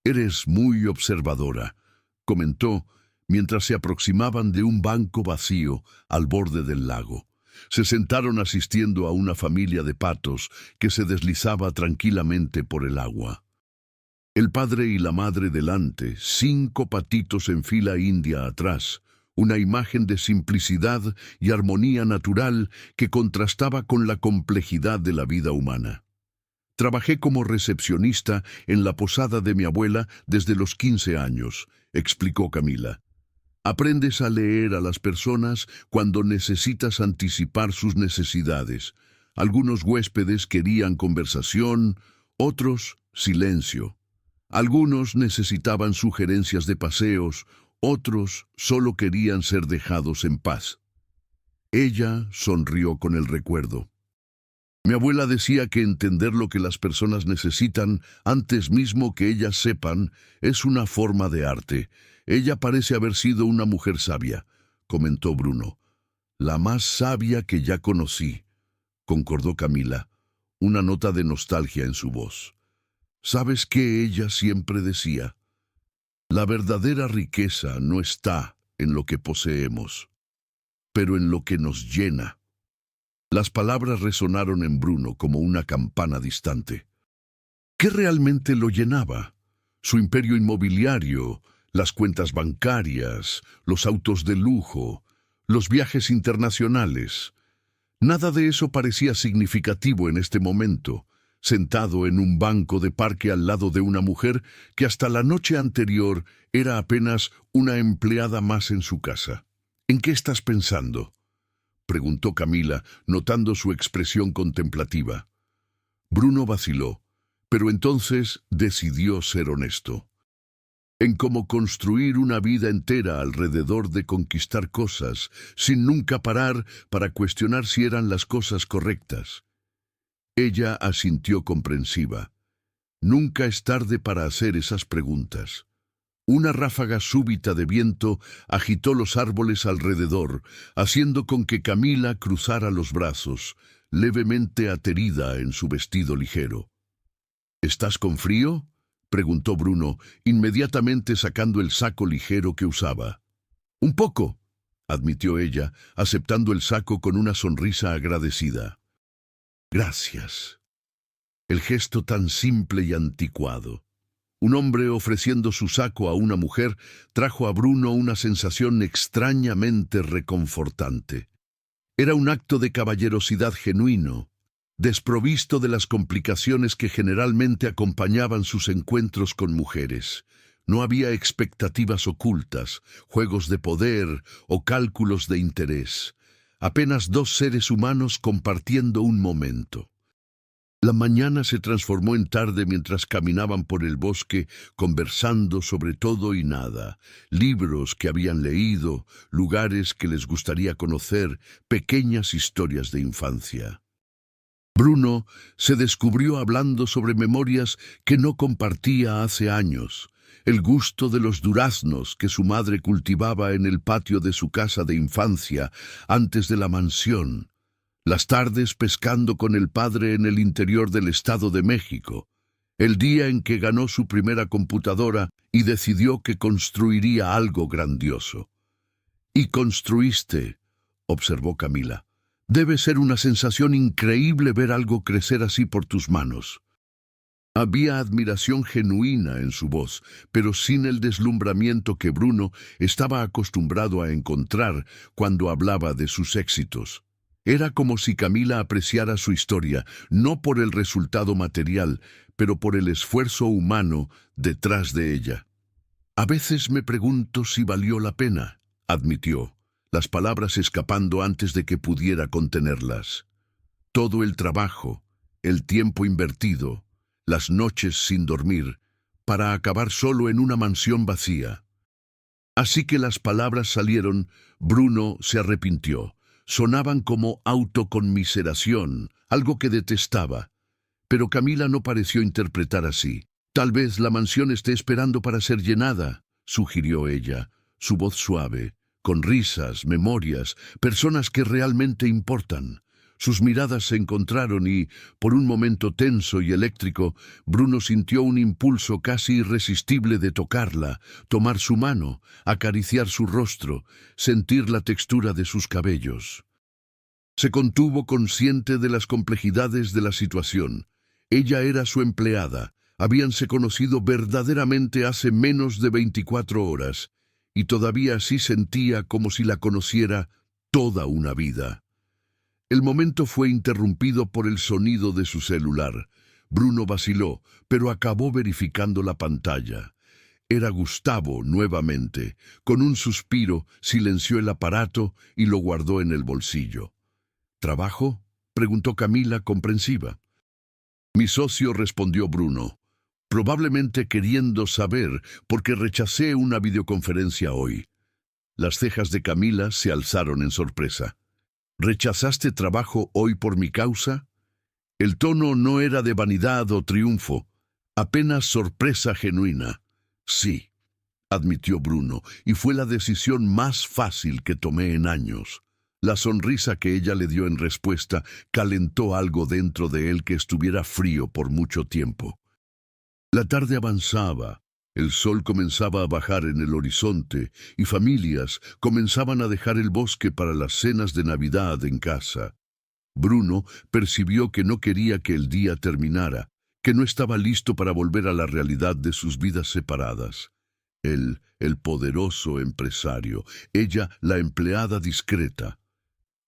[SPEAKER 1] «Eres muy observadora», comentó, mientras se aproximaban de un banco vacío al borde del lago. Se sentaron asistiendo a una familia de patos que se deslizaba tranquilamente por el agua. El padre y la madre delante, 5 patitos en fila india atrás, una imagen de simplicidad y armonía natural que contrastaba con la complejidad de la vida humana. Trabajé como recepcionista en la posada de mi abuela desde los 15 años, explicó Camila. Aprendes a leer a las personas cuando necesitas anticipar sus necesidades. Algunos huéspedes querían conversación, otros silencio. Algunos necesitaban sugerencias de paseos, otros solo querían ser dejados en paz. Ella sonrió con el recuerdo. Mi abuela decía que entender lo que las personas necesitan antes mismo que ellas sepan es una forma de arte. Ella parece haber sido una mujer sabia, comentó Bruno. La más sabia que ya conocí, concordó Camila, una nota de nostalgia en su voz. ¿Sabes qué ella siempre decía? La verdadera riqueza no está en lo que poseemos, pero en lo que nos llena. Las palabras resonaron en Bruno como una campana distante. ¿Qué realmente lo llenaba? Su imperio inmobiliario, las cuentas bancarias, los autos de lujo, los viajes internacionales. Nada de eso parecía significativo en este momento, sentado en un banco de parque al lado de una mujer que hasta la noche anterior era apenas una empleada más en su casa. ¿En qué estás pensando?, preguntó Camila, notando su expresión contemplativa. Bruno vaciló, pero entonces decidió ser honesto. En cómo construir una vida entera alrededor de conquistar cosas, sin nunca parar para cuestionar si eran las cosas correctas. Ella asintió comprensiva. Nunca es tarde para hacer esas preguntas. Una ráfaga súbita de viento agitó los árboles alrededor, haciendo con que Camila cruzara los brazos, levemente aterida en su vestido ligero. ¿Estás con frío?, preguntó Bruno, inmediatamente sacando el saco ligero que usaba. Un poco, admitió ella, aceptando el saco con una sonrisa agradecida. Gracias. El gesto tan simple y anticuado. Un hombre ofreciendo su saco a una mujer trajo a Bruno una sensación extrañamente reconfortante. Era un acto de caballerosidad genuino, desprovisto de las complicaciones que generalmente acompañaban sus encuentros con mujeres. No había expectativas ocultas, juegos de poder o cálculos de interés. Apenas dos seres humanos compartiendo un momento. La mañana se transformó en tarde mientras caminaban por el bosque, conversando sobre todo y nada, libros que habían leído, lugares que les gustaría conocer, pequeñas historias de infancia. Bruno se descubrió hablando sobre memorias que no compartía hace años, el gusto de los duraznos que su madre cultivaba en el patio de su casa de infancia antes de la mansión, las tardes pescando con el padre en el interior del Estado de México, el día en que ganó su primera computadora y decidió que construiría algo grandioso. «Y construiste», observó Camila. «Debe ser una sensación increíble ver algo crecer así por tus manos». Había admiración genuina en su voz, pero sin el deslumbramiento que Bruno estaba acostumbrado a encontrar cuando hablaba de sus éxitos. Era como si Camila apreciara su historia, no por el resultado material, pero por el esfuerzo humano detrás de ella. «A veces me pregunto si valió la pena», admitió, las palabras escapando antes de que pudiera contenerlas. Todo el trabajo, el tiempo invertido, las noches sin dormir, para acabar solo en una mansión vacía. Así que las palabras salieron, Bruno se arrepintió. Sonaban como autoconmiseración, algo que detestaba. Pero Camila no pareció interpretar así. «Tal vez la mansión esté esperando para ser llenada», sugirió ella, su voz suave, con risas, memorias, personas que realmente importan. Sus miradas se encontraron y, por un momento tenso y eléctrico, Bruno sintió un impulso casi irresistible de tocarla, tomar su mano, acariciar su rostro, sentir la textura de sus cabellos. Se contuvo consciente de las complejidades de la situación. Ella era su empleada, habíanse conocido verdaderamente hace menos de 24 horas, y todavía así sentía como si la conociera toda una vida. El momento fue interrumpido por el sonido de su celular. Bruno vaciló, pero acabó verificando la pantalla. Era Gustavo nuevamente. Con un suspiro, silenció el aparato y lo guardó en el bolsillo. ¿Trabajo?, preguntó Camila, comprensiva. Mi socio, respondió Bruno, probablemente queriendo saber por qué rechacé una videoconferencia hoy. Las cejas de Camila se alzaron en sorpresa. ¿Rechazaste trabajo hoy por mi causa? El tono no era de vanidad o triunfo, apenas sorpresa genuina. Sí, admitió Bruno, y fue la decisión más fácil que tomé en años. La sonrisa que ella le dio en respuesta calentó algo dentro de él que estuviera frío por mucho tiempo. La tarde avanzaba. El sol comenzaba a bajar en el horizonte y familias comenzaban a dejar el bosque para las cenas de Navidad en casa. Bruno percibió que no quería que el día terminara, que no estaba listo para volver a la realidad de sus vidas separadas. Él, el poderoso empresario, ella, la empleada discreta.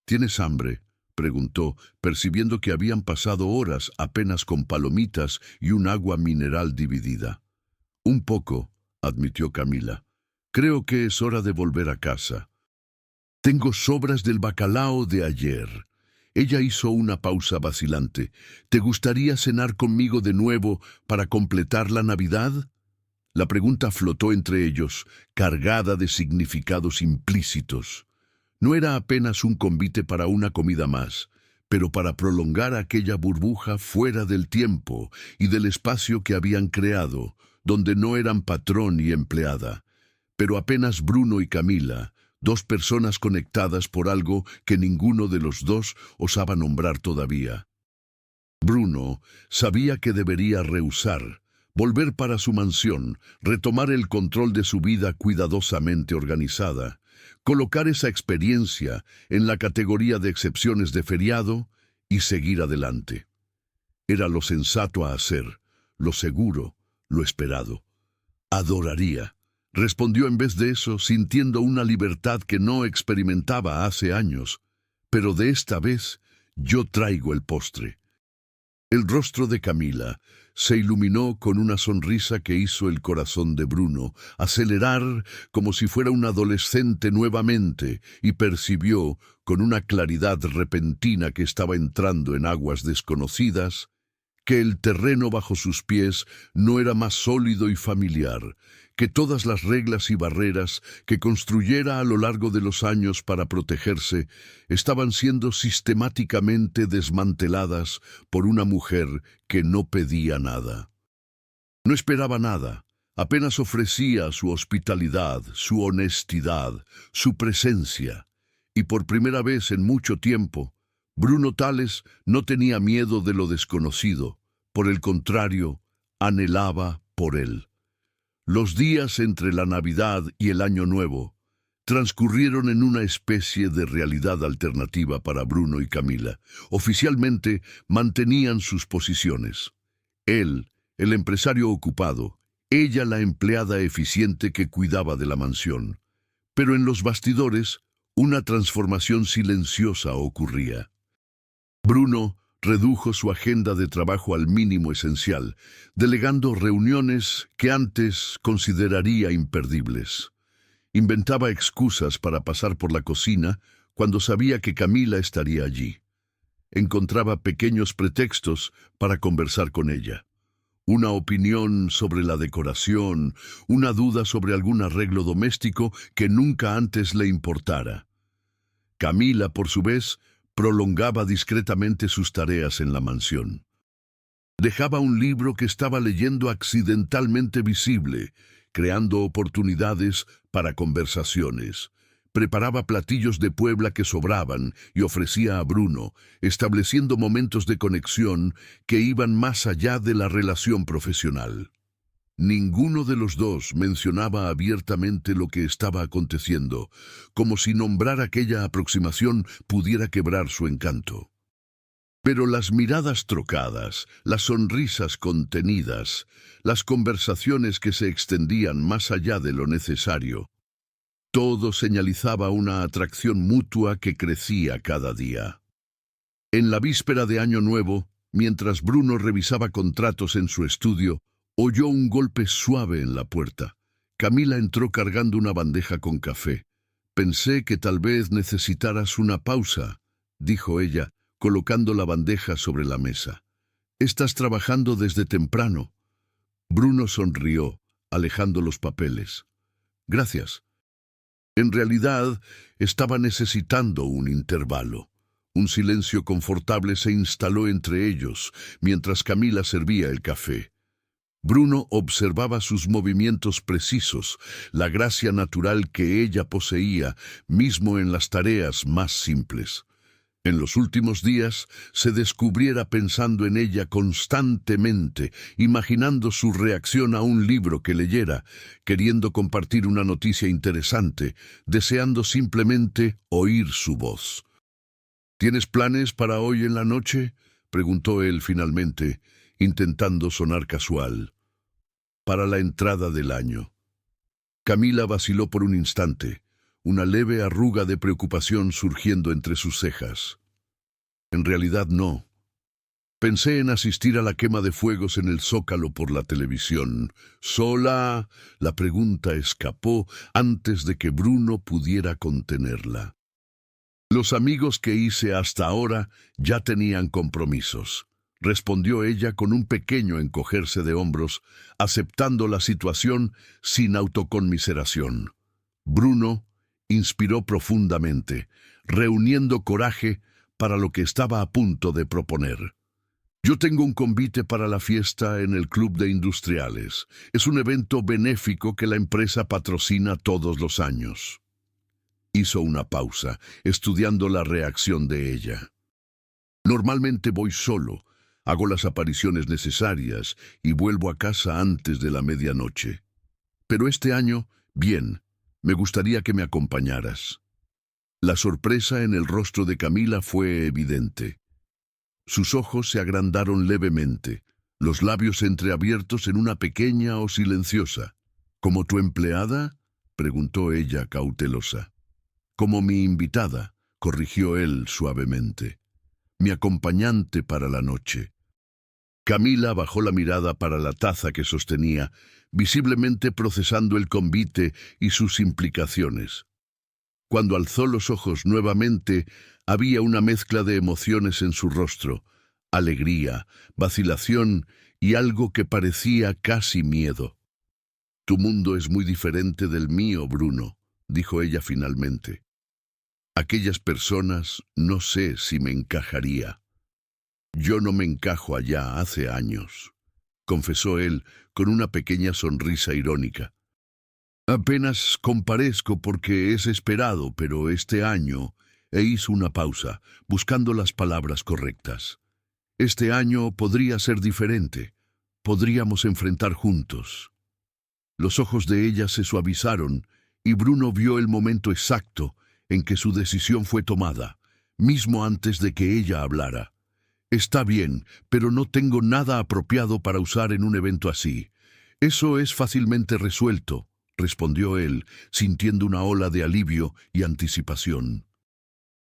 [SPEAKER 1] ¿Tienes hambre?, preguntó, percibiendo que habían pasado horas apenas con palomitas y un agua mineral dividida. Un poco, admitió Camila. Creo que es hora de volver a casa. Tengo sobras del bacalao de ayer. Ella hizo una pausa vacilante. ¿Te gustaría cenar conmigo de nuevo para completar la Navidad? La pregunta flotó entre ellos, cargada de significados implícitos. No era apenas un convite para una comida más, pero para prolongar aquella burbuja fuera del tiempo y del espacio que habían creado, donde no eran patrón y empleada, pero apenas Bruno y Camila, dos personas conectadas por algo que ninguno de los dos osaba nombrar todavía. Bruno sabía que debería rehusar, volver para su mansión, retomar el control de su vida cuidadosamente organizada, colocar esa experiencia en la categoría de excepciones de feriado y seguir adelante. Era lo sensato a hacer, lo seguro, lo esperado. Adoraría, respondió en vez de eso, sintiendo una libertad que no experimentaba hace años. Pero de esta vez yo traigo el postre. El rostro de Camila se iluminó con una sonrisa que hizo el corazón de Bruno acelerar como si fuera un adolescente nuevamente y percibió, con una claridad repentina que estaba entrando en aguas desconocidas, que el terreno bajo sus pies no era más sólido y familiar, que todas las reglas y barreras que construyera a lo largo de los años para protegerse estaban siendo sistemáticamente desmanteladas por una mujer que no pedía nada. No esperaba nada, apenas ofrecía su hospitalidad, su honestidad, su presencia, y por primera vez en mucho tiempo, Bruno Tales no tenía miedo de lo desconocido, por el contrario, anhelaba por él. Los días entre la Navidad y el Año Nuevo transcurrieron en una especie de realidad alternativa para Bruno y Camila. Oficialmente mantenían sus posiciones. Él, el empresario ocupado, ella la empleada eficiente que cuidaba de la mansión. Pero en los bastidores, una transformación silenciosa ocurría. Bruno redujo su agenda de trabajo al mínimo esencial, delegando reuniones que antes consideraría imperdibles. Inventaba excusas para pasar por la cocina cuando sabía que Camila estaría allí. Encontraba pequeños pretextos para conversar con ella. Una opinión sobre la decoración, una duda sobre algún arreglo doméstico que nunca antes le importara. Camila, por su vez, prolongaba discretamente sus tareas en la mansión. Dejaba un libro que estaba leyendo accidentalmente visible, creando oportunidades para conversaciones. Preparaba platillos de Puebla que sobraban y ofrecía a Bruno, estableciendo momentos de conexión que iban más allá de la relación profesional. Ninguno de los dos mencionaba abiertamente lo que estaba aconteciendo, como si nombrar aquella aproximación pudiera quebrar su encanto. Pero las miradas trocadas, las sonrisas contenidas, las conversaciones que se extendían más allá de lo necesario, Todo señalizaba una atracción mutua que crecía cada día. En la víspera de Año Nuevo, mientras Bruno revisaba contratos en su estudio, oyó un golpe suave en la puerta. Camila entró cargando una bandeja con café. «Pensé que tal vez necesitaras una pausa», dijo ella, colocando la bandeja sobre la mesa. «Estás trabajando desde temprano». Bruno sonrió, alejando los papeles. «Gracias». En realidad, estaba necesitando un intervalo. Un silencio confortable se instaló entre ellos, mientras Camila servía el café. Bruno observaba sus movimientos precisos, la gracia natural que ella poseía, mismo en las tareas más simples. En los últimos días se descubriera pensando en ella constantemente, imaginando su reacción a un libro que leyera, queriendo compartir una noticia interesante, deseando simplemente oír su voz. «¿Tienes planes para hoy en la noche?», preguntó él finalmente, intentando sonar casual. «Para la entrada del año». Camila vaciló por un instante, una leve arruga de preocupación surgiendo entre sus cejas. «En realidad no. Pensé en asistir a la quema de fuegos en el Zócalo por la televisión. ¿Sola?». La pregunta escapó antes de que Bruno pudiera contenerla. «Los amigos que hice hasta ahora ya tenían compromisos», respondió ella con un pequeño encogerse de hombros, aceptando la situación sin autoconmiseración. Bruno inspiró profundamente, reuniendo coraje para lo que estaba a punto de proponer. «Yo tengo un convite para la fiesta en el Club de Industriales. Es un evento benéfico que la empresa patrocina todos los años». Hizo una pausa, estudiando la reacción de ella. «Normalmente voy solo, hago las apariciones necesarias y vuelvo a casa antes de la medianoche. Pero este año, bien, me gustaría que me acompañaras». La sorpresa en el rostro de Camila fue evidente. Sus ojos se agrandaron levemente, los labios entreabiertos en una pequeña o silenciosa. «¿Como tu empleada?», preguntó ella cautelosa. «Como mi invitada», corrigió él suavemente. «Mi acompañante para la noche». Camila bajó la mirada para la taza que sostenía, visiblemente procesando el convite y sus implicaciones. Cuando alzó los ojos nuevamente, había una mezcla de emociones en su rostro: alegría, vacilación y algo que parecía casi miedo. «Tu mundo es muy diferente del mío, Bruno», dijo ella finalmente. «Aquellas personas no sé si me encajaría». «Yo no me encajo allá hace años», confesó él con una pequeña sonrisa irónica. «Apenas comparezco porque es esperado, pero este año», hizo una pausa, buscando las palabras correctas. «Este año podría ser diferente. Podríamos enfrentar juntos». Los ojos de ella se suavizaron y Bruno vio el momento exacto en que su decisión fue tomada, mismo antes de que ella hablara. «Está bien, pero no tengo nada apropiado para usar en un evento así. Eso es fácilmente resuelto», respondió él, sintiendo una ola de alivio y anticipación.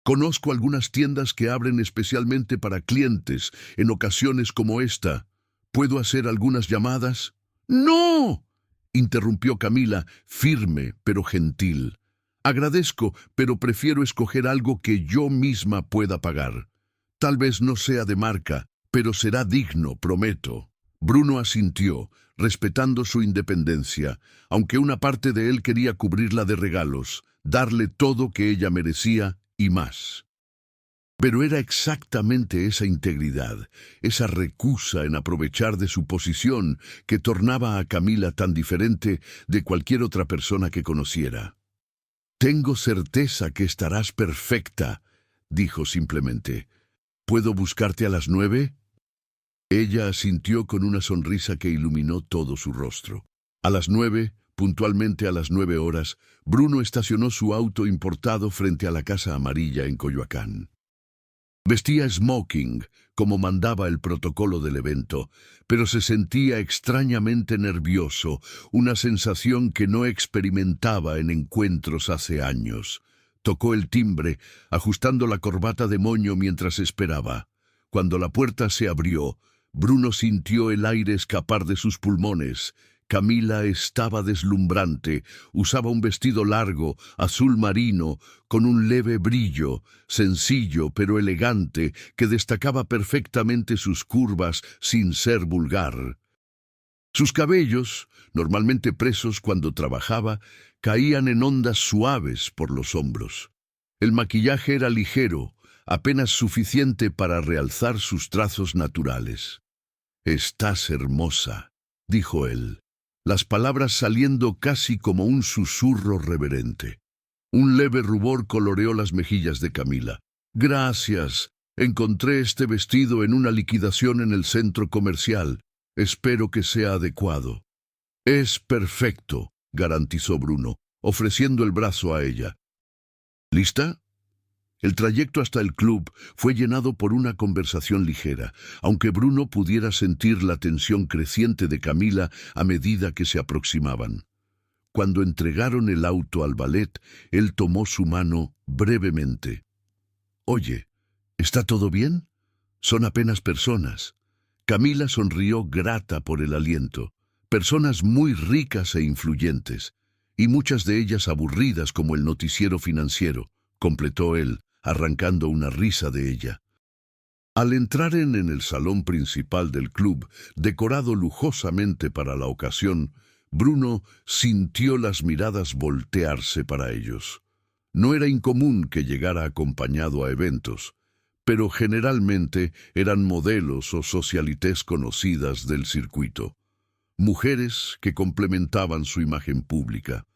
[SPEAKER 1] «Conozco algunas tiendas que abren especialmente para clientes en ocasiones como esta. ¿Puedo hacer algunas llamadas?» «¡No!», interrumpió Camila, firme pero gentil. «Agradezco, pero prefiero escoger algo que yo misma pueda pagar. Tal vez no sea de marca, pero será digno, prometo». Bruno asintió, respetando su independencia, aunque una parte de él quería cubrirla de regalos, darle todo que ella merecía y más. Pero era exactamente esa integridad, esa recusa en aprovechar de su posición, que tornaba a Camila tan diferente de cualquier otra persona que conociera. «Tengo certeza que estarás perfecta», dijo simplemente. «¿Puedo buscarte a las 9? Ella asintió con una sonrisa que iluminó todo su rostro. A las 9, puntualmente a las 9 horas, Bruno estacionó su auto importado frente a la Casa Amarilla en Coyoacán. Vestía smoking, como mandaba el protocolo del evento, pero se sentía extrañamente nervioso, una sensación que no experimentaba en encuentros hace años. Tocó el timbre, ajustando la corbata de moño mientras esperaba. Cuando la puerta se abrió, Bruno sintió el aire escapar de sus pulmones. Camila estaba deslumbrante, usaba un vestido largo, azul marino, con un leve brillo, sencillo pero elegante, que destacaba perfectamente sus curvas sin ser vulgar. Sus cabellos, normalmente presos cuando trabajaba, caían en ondas suaves por los hombros. El maquillaje era ligero, apenas suficiente para realzar sus trazos naturales. «Estás hermosa», dijo él, las palabras saliendo casi como un susurro reverente. Un leve rubor coloreó las mejillas de Camila. «Gracias. Encontré este vestido en una liquidación en el centro comercial. Espero que sea adecuado». «Es perfecto», garantizó Bruno, ofreciendo el brazo a ella. «¿Lista?» El trayecto hasta el club fue llenado por una conversación ligera, aunque Bruno pudiera sentir la tensión creciente de Camila a medida que se aproximaban. Cuando entregaron el auto al ballet, él tomó su mano brevemente. «Oye, ¿está todo bien? Son apenas personas». Camila sonrió grata por el aliento. Personas muy ricas e influyentes, y muchas de ellas aburridas como el noticiero financiero, completó él, arrancando una risa de ella. Al entrar en el salón principal del club, decorado lujosamente para la ocasión, Bruno sintió las miradas voltearse para ellos. No era incomún que llegara acompañado a eventos, pero generalmente eran modelos o socialites conocidas del circuito. Mujeres que complementaban su imagen pública.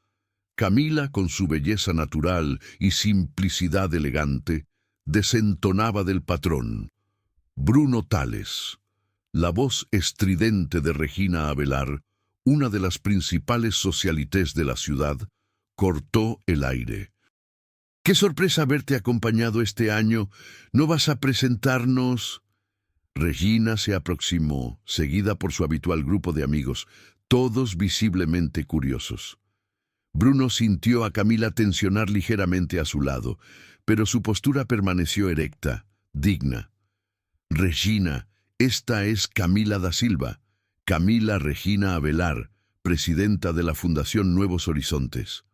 [SPEAKER 1] Camila, con su belleza natural y simplicidad elegante, desentonaba del patrón. Bruno Tales, la voz estridente de Regina Avelar, una de las principales socialites de la ciudad, cortó el aire. «¡Qué sorpresa haberte acompañado este año! ¿No vas a presentarnos...?» Regina se aproximó, seguida por su habitual grupo de amigos, todos visiblemente curiosos. Bruno sintió a Camila tensionar ligeramente a su lado, pero su postura permaneció erecta, digna. «Regina, esta es Camila da Silva, Camila Regina Avelar, presidenta de la Fundación Nuevos Horizontes».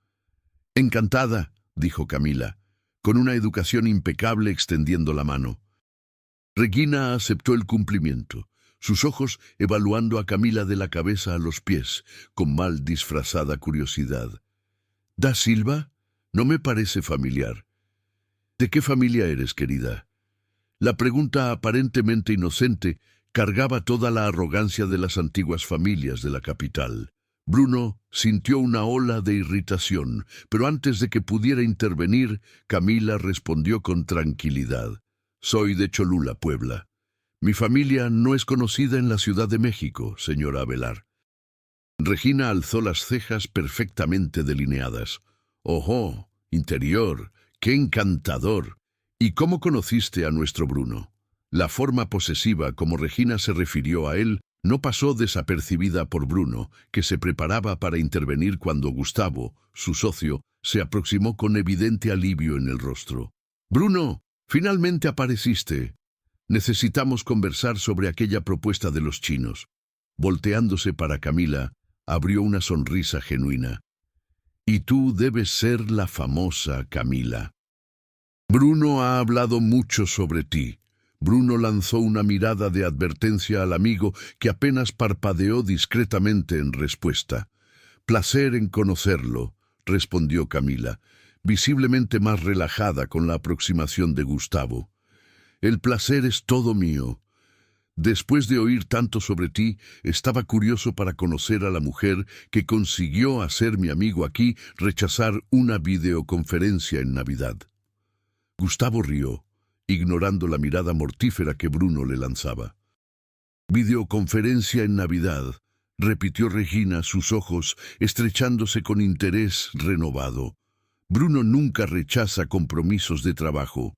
[SPEAKER 1] «Encantada», dijo Camila, con una educación impecable extendiendo la mano. Regina aceptó el cumplimiento, sus ojos evaluando a Camila de la cabeza a los pies, con mal disfrazada curiosidad. «¿Da Silva? No me parece familiar». «¿De qué familia eres, querida?» La pregunta aparentemente inocente cargaba toda la arrogancia de las antiguas familias de la capital. Bruno sintió una ola de irritación, pero antes de que pudiera intervenir, Camila respondió con tranquilidad. «Soy de Cholula, Puebla. Mi familia no es conocida en la Ciudad de México, señora Avelar». Regina alzó las cejas perfectamente delineadas. «¡Ojo! Interior! ¡Qué encantador! ¿Y cómo conociste a nuestro Bruno?» La forma posesiva como Regina se refirió a él no pasó desapercibida por Bruno, que se preparaba para intervenir cuando Gustavo, su socio, se aproximó con evidente alivio en el rostro. «Bruno, finalmente apareciste. Necesitamos conversar sobre aquella propuesta de los chinos». Volteándose para Camila, abrió una sonrisa genuina. «Y tú debes ser la famosa Camila. Bruno ha hablado mucho sobre ti». Bruno lanzó una mirada de advertencia al amigo que apenas parpadeó discretamente en respuesta. «Placer en conocerlo», respondió Camila, visiblemente más relajada con la aproximación de Gustavo. «El placer es todo mío. Después de oír tanto sobre ti, estaba curioso para conocer a la mujer que consiguió hacer mi amigo aquí rechazar una videoconferencia en Navidad». Gustavo rió, ignorando la mirada mortífera que Bruno le lanzaba. «Videoconferencia en Navidad», repitió Regina, sus ojos estrechándose con interés renovado. «Bruno nunca rechaza compromisos de trabajo.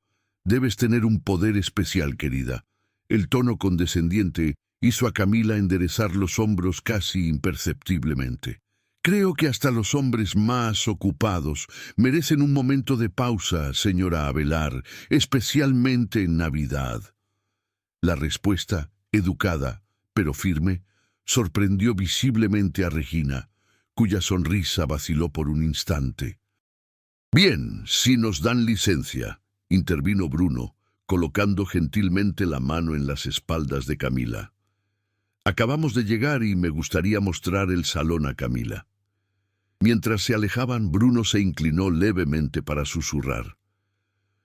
[SPEAKER 1] Debes tener un poder especial, querida. El tono condescendiente hizo a Camila enderezar los hombros casi imperceptiblemente. Creo que hasta los hombres más ocupados merecen un momento de pausa, señora Avelar, especialmente en Navidad. La respuesta, educada, pero firme, sorprendió visiblemente a Regina, cuya sonrisa vaciló por un instante. «Bien, si nos dan licencia», intervino Bruno, colocando gentilmente la mano en las espaldas de Camila. «Acabamos de llegar y me gustaría mostrar el salón a Camila». Mientras se alejaban, Bruno se inclinó levemente para susurrar.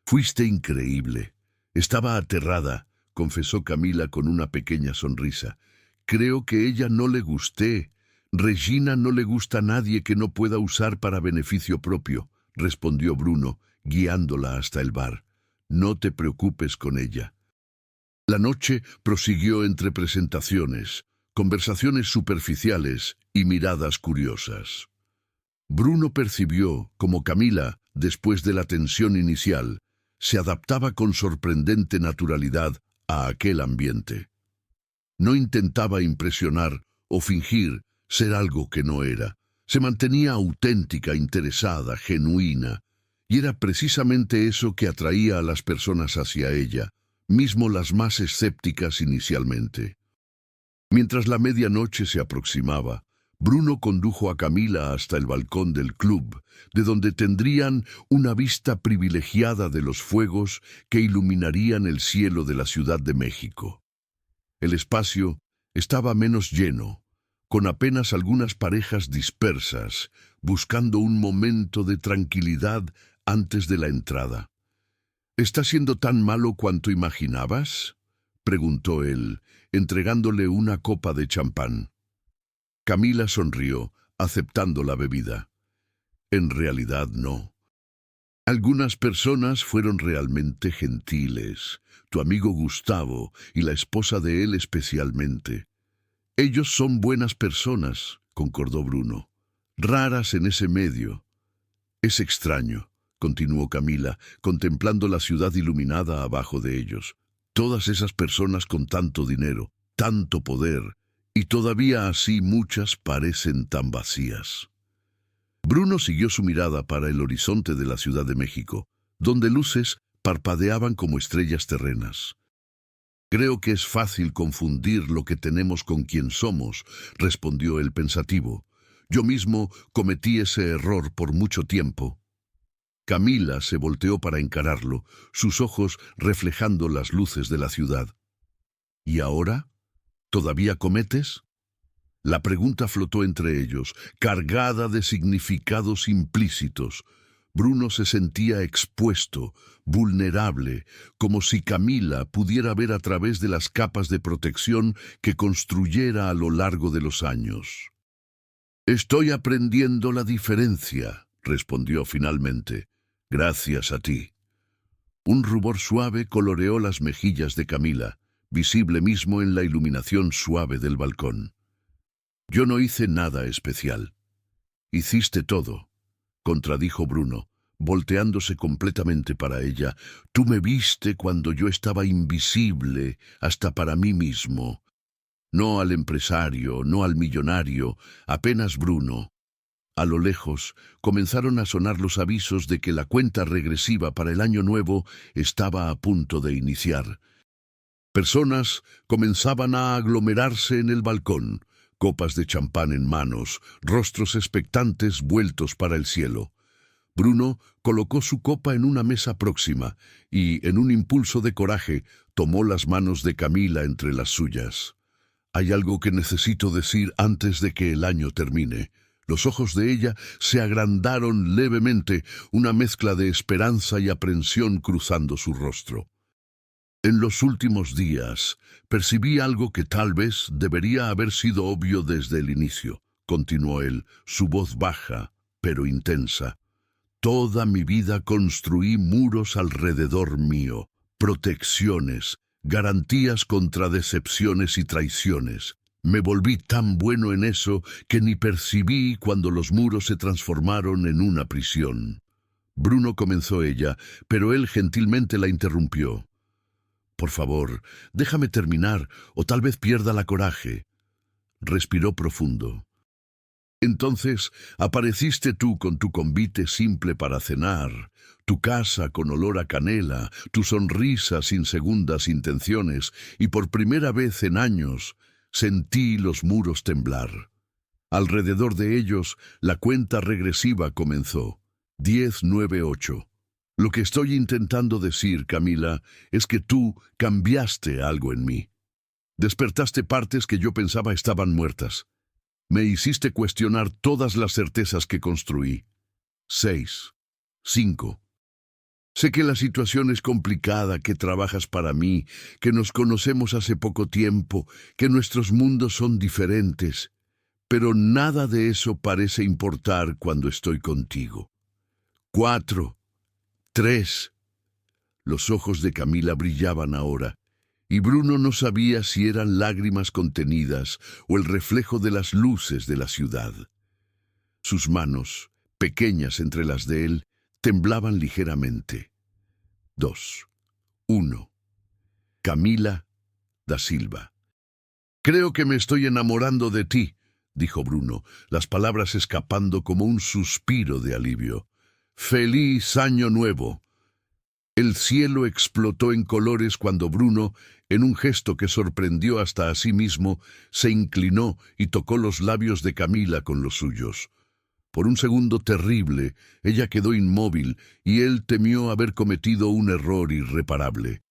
[SPEAKER 1] «Fuiste increíble. Estaba aterrada», confesó Camila con una pequeña sonrisa. «Creo que ella no le gusté. Regina no le gusta a nadie que no pueda usar para beneficio propio», respondió Bruno, guiándola hasta el bar. «No te preocupes con ella». La noche prosiguió entre presentaciones, conversaciones superficiales y miradas curiosas. Bruno percibió cómo Camila, después de la tensión inicial, se adaptaba con sorprendente naturalidad a aquel ambiente. No intentaba impresionar o fingir ser algo que no era. Se mantenía auténtica, interesada, genuina, y era precisamente eso que atraía a las personas hacia ella, mismo las más escépticas inicialmente. Mientras la medianoche se aproximaba, Bruno condujo a Camila hasta el balcón del club, de donde tendrían una vista privilegiada de los fuegos que iluminarían el cielo de la Ciudad de México. El espacio estaba menos lleno, con apenas algunas parejas dispersas, buscando un momento de tranquilidad antes de la entrada. «¿Está siendo tan malo cuanto imaginabas?», preguntó él, entregándole una copa de champán. Camila sonrió, aceptando la bebida. «En realidad no. Algunas personas fueron realmente gentiles, tu amigo Gustavo y la esposa de él especialmente. Ellos son buenas personas», concordó Bruno. «Raras en ese medio». «Es extraño», continuó Camila, contemplando la ciudad iluminada abajo de ellos. «Todas esas personas con tanto dinero, tanto poder, y todavía así muchas parecen tan vacías». Bruno siguió su mirada para el horizonte de la Ciudad de México, donde luces parpadeaban como estrellas terrenas. «Creo que es fácil confundir lo que tenemos con quien somos», respondió el pensativo. «Yo mismo cometí ese error por mucho tiempo». Camila se volteó para encararlo, sus ojos reflejando las luces de la ciudad. «¿Y ahora? ¿Todavía cometes?». La pregunta flotó entre ellos, cargada de significados implícitos. Bruno se sentía expuesto, vulnerable, como si Camila pudiera ver a través de las capas de protección que construyera a lo largo de los años. «Estoy aprendiendo la diferencia», respondió finalmente. «Gracias a ti». Un rubor suave coloreó las mejillas de Camila, visible mismo en la iluminación suave del balcón. «Yo no hice nada especial». «Hiciste todo», contradijo Bruno, volteándose completamente para ella. «Tú me viste cuando yo estaba invisible hasta para mí mismo. No al empresario, no al millonario, apenas Bruno». A lo lejos comenzaron a sonar los avisos de que la cuenta regresiva para el año nuevo estaba a punto de iniciar. Personas comenzaban a aglomerarse en el balcón, copas de champán en manos, rostros expectantes vueltos para el cielo. Bruno colocó su copa en una mesa próxima y, en un impulso de coraje, tomó las manos de Camila entre las suyas. «Hay algo que necesito decir antes de que el año termine». Los ojos de ella se agrandaron levemente, una mezcla de esperanza y aprensión cruzando su rostro. «En los últimos días percibí algo que tal vez debería haber sido obvio desde el inicio», continuó él, su voz baja, pero intensa. «Toda mi vida construí muros alrededor mío, protecciones, garantías contra decepciones y traiciones. Me volví tan bueno en eso que ni percibí cuando los muros se transformaron en una prisión». Bruno, comenzó ella, pero él gentilmente la interrumpió. Por favor, déjame terminar, o tal vez pierda la coraje. Respiró profundo. Entonces apareciste tú con tu convite simple para cenar, tu casa con olor a canela, tu sonrisa sin segundas intenciones, y por primera vez en años sentí los muros temblar. Alrededor de ellos la cuenta regresiva comenzó. 10, 9, 8. Lo que estoy intentando decir, Camila, es que tú cambiaste algo en mí. Despertaste partes que yo pensaba estaban muertas. Me hiciste cuestionar todas las certezas que construí. 6. 5. Sé que la situación es complicada, que trabajas para mí, que nos conocemos hace poco tiempo, que nuestros mundos son diferentes, pero nada de eso parece importar cuando estoy contigo. 4. 3. Los ojos de Camila brillaban ahora, y Bruno no sabía si eran lágrimas contenidas o el reflejo de las luces de la ciudad. Sus manos, pequeñas entre las de él, temblaban ligeramente. 2. 1. Camila da Silva. Creo que me estoy enamorando de ti, dijo Bruno, las palabras escapando como un suspiro de alivio. ¡Feliz Año Nuevo! El cielo explotó en colores cuando Bruno, en un gesto que sorprendió hasta a sí mismo, se inclinó y tocó los labios de Camila con los suyos. Por un segundo terrible, ella quedó inmóvil y él temió haber cometido un error irreparable.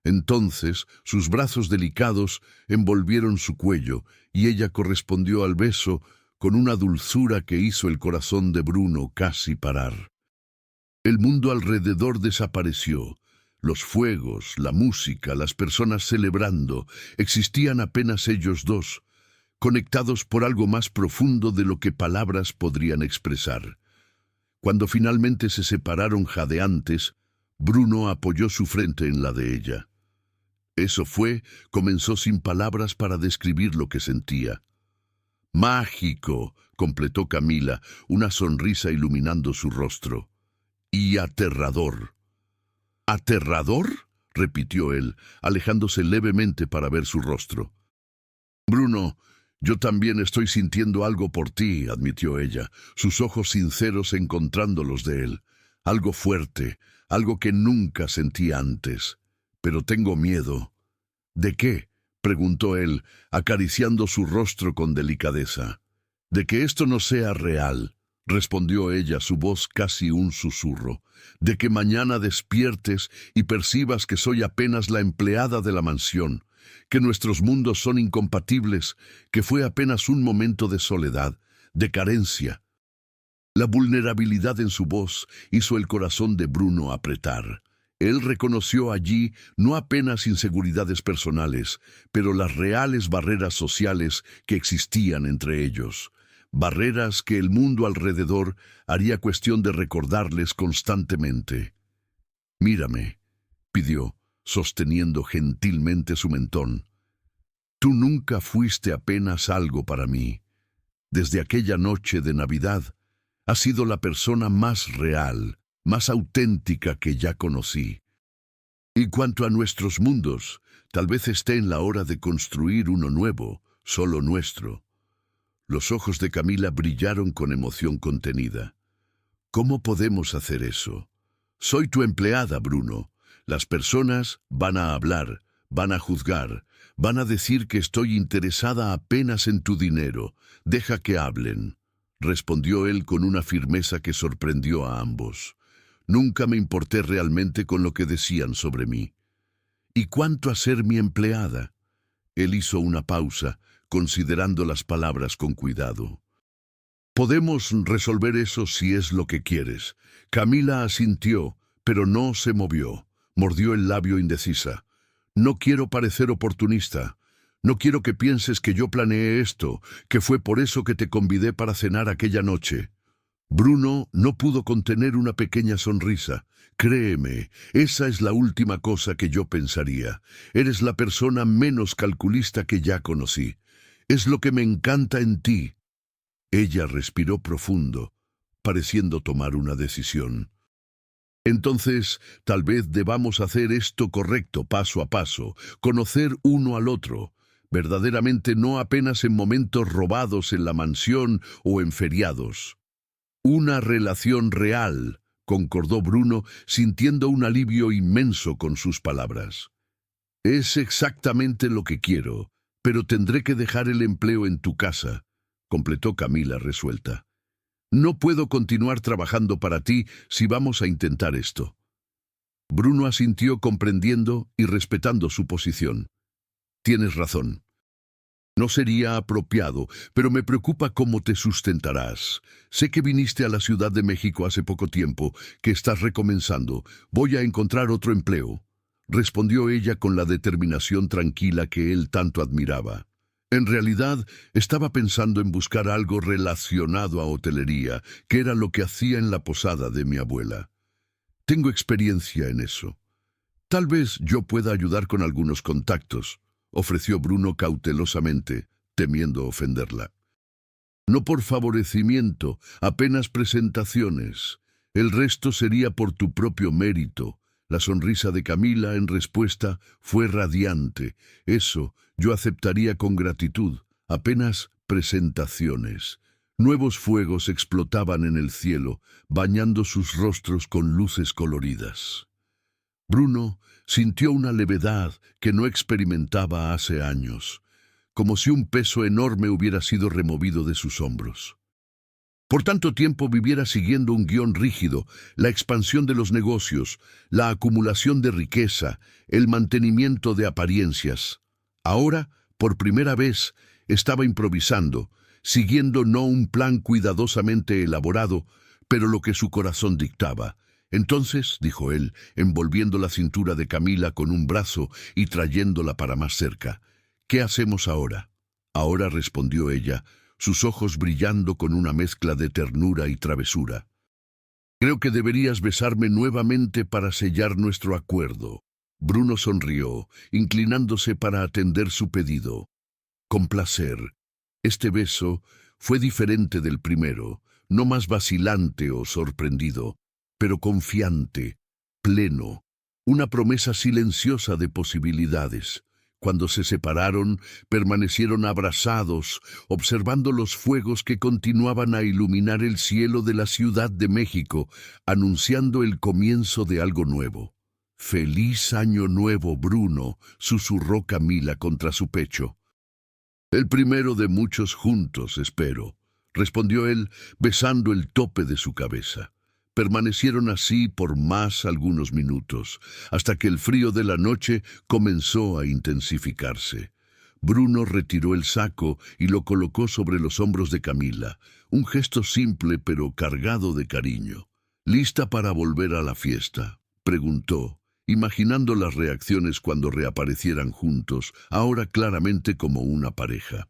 [SPEAKER 1] Entonces sus brazos delicados envolvieron su cuello y ella correspondió al beso con una dulzura que hizo el corazón de Bruno casi parar. El mundo alrededor desapareció. Los fuegos, la música, las personas celebrando, existían apenas ellos dos, conectados por algo más profundo de lo que palabras podrían expresar. Cuando finalmente se separaron jadeantes, Bruno apoyó su frente en la de ella. Comenzó sin palabras para describir lo que sentía. Mágico, completó Camila, una sonrisa iluminando su rostro. Y aterrador. ¿Aterrador?, repitió él, alejándose levemente para ver su rostro. Bruno, yo también estoy sintiendo algo por ti, admitió ella, sus ojos sinceros encontrando los de él. Algo fuerte, algo que nunca sentí antes. Pero tengo miedo. ¿De qué?, preguntó él, acariciando su rostro con delicadeza. De que esto no sea real, respondió ella, su voz casi un susurro. De que mañana despiertes y percibas que soy apenas la empleada de la mansión, que nuestros mundos son incompatibles, que fue apenas un momento de soledad, de carencia. La vulnerabilidad en su voz hizo el corazón de Bruno apretar. Él reconoció allí no apenas inseguridades personales, pero las reales barreras sociales que existían entre ellos. Barreras que el mundo alrededor haría cuestión de recordarles constantemente. «Mírame», pidió, sosteniendo gentilmente su mentón. «Tú nunca fuiste apenas algo para mí. Desde aquella noche de Navidad, has sido la persona más real, más auténtica que ya conocí. Y cuanto a nuestros mundos, tal vez esté en la hora de construir uno nuevo, solo nuestro». Los ojos de Camila brillaron con emoción contenida. «¿Cómo podemos hacer eso? Soy tu empleada, Bruno. Las personas van a hablar, van a juzgar, van a decir que estoy interesada apenas en tu dinero. Deja que hablen», respondió él con una firmeza que sorprendió a ambos. «Nunca me importé realmente con lo que decían sobre mí». «¿Y cuánto a ser mi empleada?». Él hizo una pausa, considerando las palabras con cuidado. «Podemos resolver eso si es lo que quieres». Camila asintió, pero no se movió. Mordió el labio indecisa. «No quiero parecer oportunista. No quiero que pienses que yo planeé esto, que fue por eso que te convidé para cenar aquella noche». Bruno no pudo contener una pequeña sonrisa. «Créeme, esa es la última cosa que yo pensaría. Eres la persona menos calculista que ya conocí. Es lo que me encanta en ti». Ella respiró profundo, pareciendo tomar una decisión. Entonces, tal vez debamos hacer esto correcto, paso a paso, conocer uno al otro, verdaderamente no apenas en momentos robados en la mansión o en feriados. Una relación real, concordó Bruno, sintiendo un alivio inmenso con sus palabras. Es exactamente lo que quiero, pero tendré que dejar el empleo en tu casa, completó Camila resuelta. No puedo continuar trabajando para ti si vamos a intentar esto. Bruno asintió comprendiendo y respetando su posición. Tienes razón. No sería apropiado, pero me preocupa cómo te sustentarás. Sé que viniste a la Ciudad de México hace poco tiempo, que estás recomenzando. Voy a encontrar otro empleo, respondió ella con la determinación tranquila que él tanto admiraba. En realidad, estaba pensando en buscar algo relacionado a hotelería, que era lo que hacía en la posada de mi abuela. Tengo experiencia en eso. Tal vez yo pueda ayudar con algunos contactos, ofreció Bruno cautelosamente, temiendo ofenderla. No por favorecimiento, apenas presentaciones. El resto sería por tu propio mérito. La sonrisa de Camila en respuesta fue radiante. Eso yo aceptaría con gratitud, apenas presentaciones. Nuevos fuegos explotaban en el cielo, bañando sus rostros con luces coloridas. Bruno sintió una levedad que no experimentaba hace años, como si un peso enorme hubiera sido removido de sus hombros. Por tanto tiempo viviera siguiendo un guión rígido, la expansión de los negocios, la acumulación de riqueza, el mantenimiento de apariencias. Ahora, por primera vez, estaba improvisando, siguiendo no un plan cuidadosamente elaborado, pero lo que su corazón dictaba. Entonces, dijo él, envolviendo la cintura de Camila con un brazo y trayéndola para más cerca, ¿qué hacemos ahora? Ahora, respondió ella, sus ojos brillando con una mezcla de ternura y travesura. Creo que deberías besarme nuevamente para sellar nuestro acuerdo. Bruno sonrió, inclinándose para atender su pedido. Con placer. Este beso fue diferente del primero, no más vacilante o sorprendido, pero confiante, pleno, una promesa silenciosa de posibilidades. Cuando se separaron, permanecieron abrazados, observando los fuegos que continuaban a iluminar el cielo de la Ciudad de México, anunciando el comienzo de algo nuevo. «Feliz año nuevo, Bruno», susurró Camila contra su pecho. «El primero de muchos juntos, espero», respondió él, besando el tope de su cabeza. Permanecieron así por más algunos minutos, hasta que el frío de la noche comenzó a intensificarse. Bruno retiró el saco y lo colocó sobre los hombros de Camila, un gesto simple pero cargado de cariño. «¿Lista para volver a la fiesta?», preguntó, imaginando las reacciones cuando reaparecieran juntos, ahora claramente como una pareja.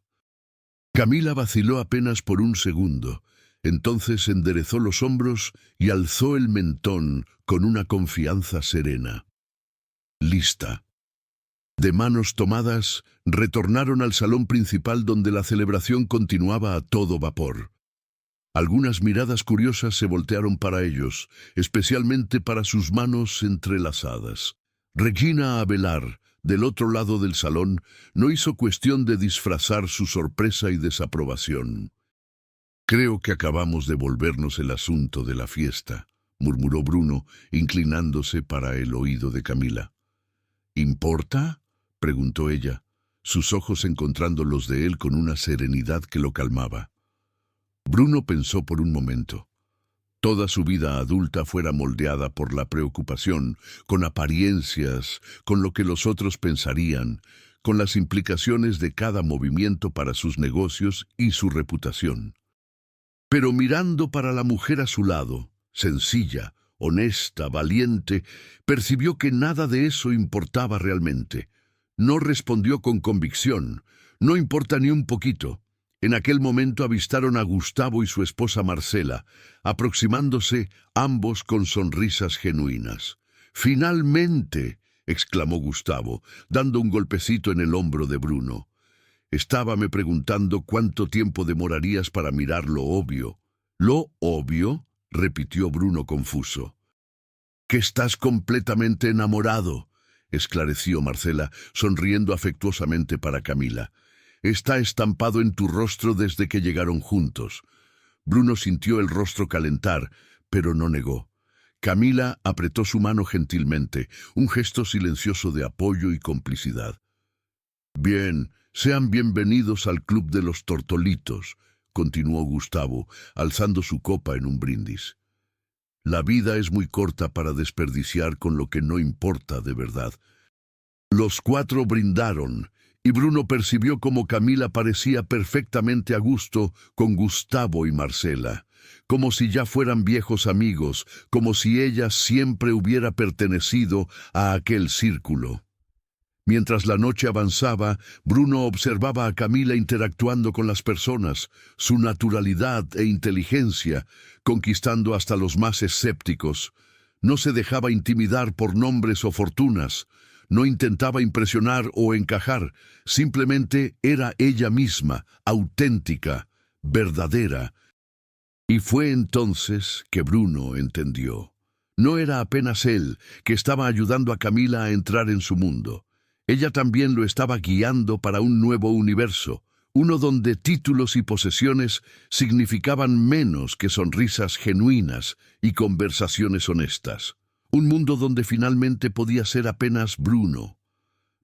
[SPEAKER 1] Camila vaciló apenas por un segundo. Entonces enderezó los hombros y alzó el mentón con una confianza serena. Lista. De manos tomadas, retornaron al salón principal donde la celebración continuaba a todo vapor. Algunas miradas curiosas se voltearon para ellos, especialmente para sus manos entrelazadas. Regina Avelar, del otro lado del salón, no hizo cuestión de disfrazar su sorpresa y desaprobación. «Creo que acabamos de volvernos el asunto de la fiesta», murmuró Bruno, inclinándose para el oído de Camila. «¿Importa?», preguntó ella, sus ojos encontrando los de él con una serenidad que lo calmaba. Bruno pensó por un momento. Toda su vida adulta fuera moldeada por la preocupación, con apariencias, con lo que los otros pensarían, con las implicaciones de cada movimiento para sus negocios y su reputación. Pero mirando para la mujer a su lado, sencilla, honesta, valiente, percibió que nada de eso importaba realmente. No respondió con convicción. «No importa ni un poquito». En aquel momento avistaron a Gustavo y su esposa Marcela, aproximándose ambos con sonrisas genuinas. «¡Finalmente!», exclamó Gustavo, dando un golpecito en el hombro de Bruno. «Estábame preguntando cuánto tiempo demorarías para mirar lo obvio». «¿Lo obvio?», repitió Bruno confuso. que estás completamente enamorado, esclareció Marcela, sonriendo afectuosamente para Camila. Está estampado en tu rostro desde que llegaron juntos. Bruno sintió el rostro calentar, pero no negó. Camila apretó su mano gentilmente, un gesto silencioso de apoyo y complicidad. Bien, sean bienvenidos al Club de los Tortolitos, continuó Gustavo, alzando su copa en un brindis. La vida es muy corta para desperdiciar con lo que no importa de verdad. Los cuatro brindaron, y Bruno percibió cómo Camila parecía perfectamente a gusto con Gustavo y Marcela, como si ya fueran viejos amigos, como si ella siempre hubiera pertenecido a aquel círculo. Mientras la noche avanzaba, Bruno observaba a Camila interactuando con las personas, su naturalidad e inteligencia, conquistando hasta los más escépticos. No se dejaba intimidar por nombres o fortunas, no intentaba impresionar o encajar, simplemente era ella misma, auténtica, verdadera. Y fue entonces que Bruno entendió. No era apenas él que estaba ayudando a Camila a entrar en su mundo. Ella también lo estaba guiando para un nuevo universo, uno donde títulos y posesiones significaban menos que sonrisas genuinas y conversaciones honestas. Un mundo donde finalmente podía ser apenas Bruno,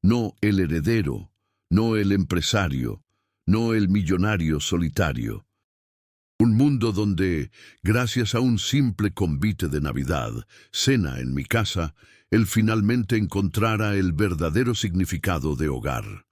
[SPEAKER 1] no el heredero, no el empresario, no el millonario solitario. Un mundo donde, gracias a un simple convite de Navidad, cena en mi casa, él finalmente encontrara el verdadero significado de hogar.